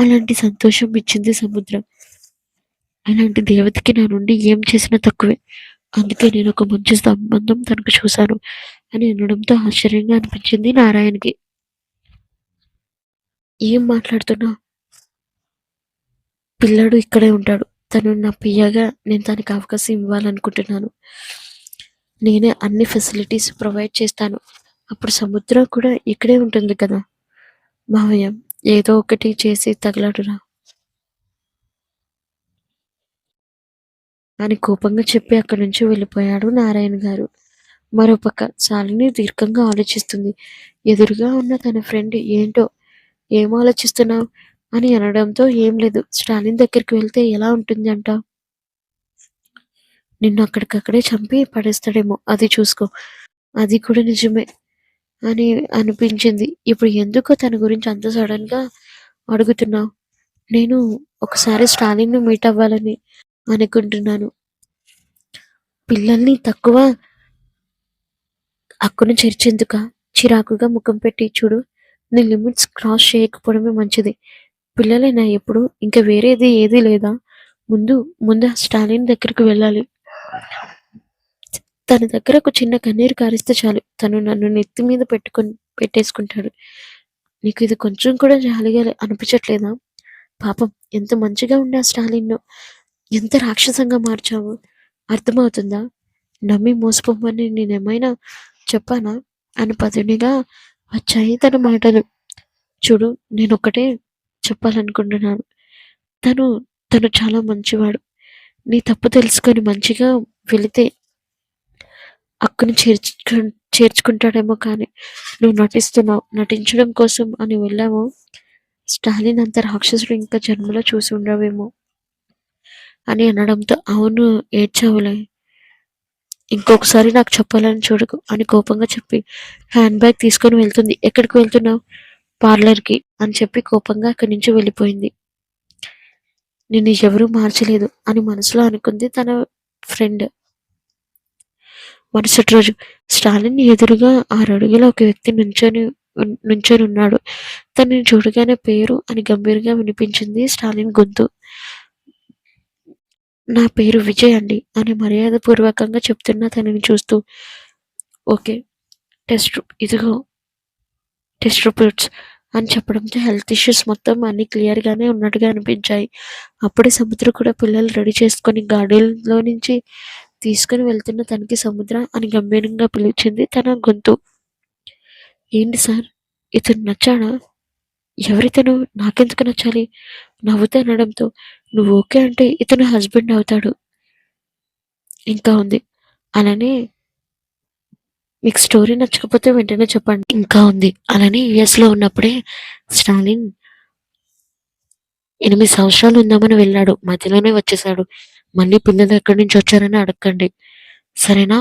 అలాంటి సంతోషం ఇచ్చింది సముద్రం. అలాంటి దేవతకి నా నుండి ఏం చేసినా తక్కువే. అందుకే నేను ఒక మంచి సంబంధం తనకు చూశాను అని అనడంతో ఆశ్చర్యంగా అనిపించింది నారాయణకి. ఏం మాట్లాడుతున్నావు? పిల్లాడు ఇక్కడే ఉంటాడు. తను నా పియ్యగా నేను తనకి అవకాశం ఇవ్వాలనుకుంటున్నాను. నేనే అన్ని ఫెసిలిటీస్ ప్రొవైడ్ చేస్తాను. అప్పుడు సముద్రం కూడా ఇక్కడే ఉంటుంది కదా మావయ్య. ఏదో ఒకటి చేసి తగలడురా అని కోపంగా చెప్పి అక్కడి నుంచి వెళ్ళిపోయాడు నారాయణ గారు. మరోపక్క శాలిని దీర్ఘంగా ఆలోచిస్తుంది. ఎదురుగా ఉన్న తన ఫ్రెండ్ ఏంటో ఏం ఆలోచిస్తున్నావు అని అనడంతో ఏం లేదు, స్టాలిన్ దగ్గరికి వెళ్తే ఎలా ఉంటుంది అంటావు? నిన్ను అక్కడికక్కడే చంపి పడేస్తాడేమో, అది చూసుకో. అది కూడా నిజమే అని అనిపించింది. ఇప్పుడు ఎందుకో తన గురించి అంత సడన్ గా అడుగుతున్నావు? నేను ఒకసారి స్టాలిన్ ను మీట్ అవ్వాలని అనుకుంటున్నాను. పిల్లల్ని తక్కువ హక్కును చేర్చేందుక? చిరాకుగా ముఖం పెట్టి చూడు, నీ లిమిట్స్ క్రాస్ చేయకపోవడమే మంచిది. పిల్లలేనా ఎప్పుడు? ఇంకా వేరేది ఏదీ లేదా? ముందు ముందు ఆ స్టాలిన్ దగ్గరికి వెళ్ళాలి. తన దగ్గర ఒక చిన్న కన్నీరు కారిస్తే చాలు, తను నన్ను నెత్తి మీద పెట్టేసుకుంటాడు. నీకు ఇది కొంచెం కూడా జాలిగా అనిపించట్లేదా? పాపం ఎంత మంచిగా ఉండే ఆ స్టాలిన్ను ఎంత రాక్షసంగా మార్చావు. అర్థమవుతుందా? నమ్మి మోసపోమని నేనేమైనా చెప్పానా అని పదునిగా వచ్చాయి తన మాటలు. చూడు, నేనొక్కటే చెప్పాలనుకుంటున్నాను. తను తను చాలా మంచివాడు. నీ తప్పు తెలుసుకొని మంచిగా వెళితే అక్కుని చేర్చుకుంటాడేమో, కానీ నువ్వు నటిస్తున్నావు. నటించడం కోసం అని వెళ్ళావు. స్టాలిన్ అంత రాక్షసుడు ఇంకా జన్మలో చూసి ఉండవేమో అని అనడంతో అవును, ఏడ్చావులే, ఇంకొకసారి నాకు చెప్పాలని చూడకు అని కోపంగా చెప్పి హ్యాండ్ బ్యాగ్ తీసుకొని వెళ్తుంది. ఎక్కడికి వెళ్తున్నావు? పార్లర్కి అని చెప్పి కోపంగా అక్కడి నుంచి వెళ్ళిపోయింది. నిన్ను ఎవరూ మార్చలేదు అని మనసులో అనుకుంది తన ఫ్రెండ్. మరుసటి రోజు స్టాలిన్ ఎదురుగా 6 అడుగుల ఒక వ్యక్తి నుంచొని ఉన్నాడు. తనని చూడగానే పేరు అని గంభీరంగా వినిపించింది స్టాలిన్ గొంతు. నా పేరు విజయ్ అండి అని మర్యాదపూర్వకంగా చెప్తున్న తనని చూస్తూ, ఓకే, ఇదిగో టెస్ట్ రిపోర్ట్స్ అని చెప్పడంతో హెల్త్ ఇష్యూస్ మొత్తం అన్ని క్లియర్గానే ఉన్నట్టుగా అనిపించాయి. అప్పుడే సముద్రం కూడా పిల్లలు రెడీ చేసుకొని గార్డెన్లో నుంచి తీసుకుని వెళ్తున్న తనకి సముద్ర అని గంభీరంగా పిలిచింది తన గొంతు. ఏంటి సార్, ఇతను నచ్చాడా? ఎవరితను? నాకెందుకు నచ్చాలి? నవ్వుతూ అనడంతో, నువ్వు ఓకే అంటే ఇతను హస్బెండ్ అవుతాడు. ఇంకా ఉంది, అలానే మీకు స్టోరీ నచ్చకపోతే వెంటనే చెప్పండి. ఇంకా ఉంది, అలానే యుఎస్లో ఉన్నప్పుడే స్టాలిన్ 8 సంవత్సరాలు ఉందామని వెళ్ళాడు. మధ్యలోనే వచ్చేసాడు. మళ్ళీ పిల్లలు ఎక్కడి నుంచి వచ్చారని అడగండి, సరేనా?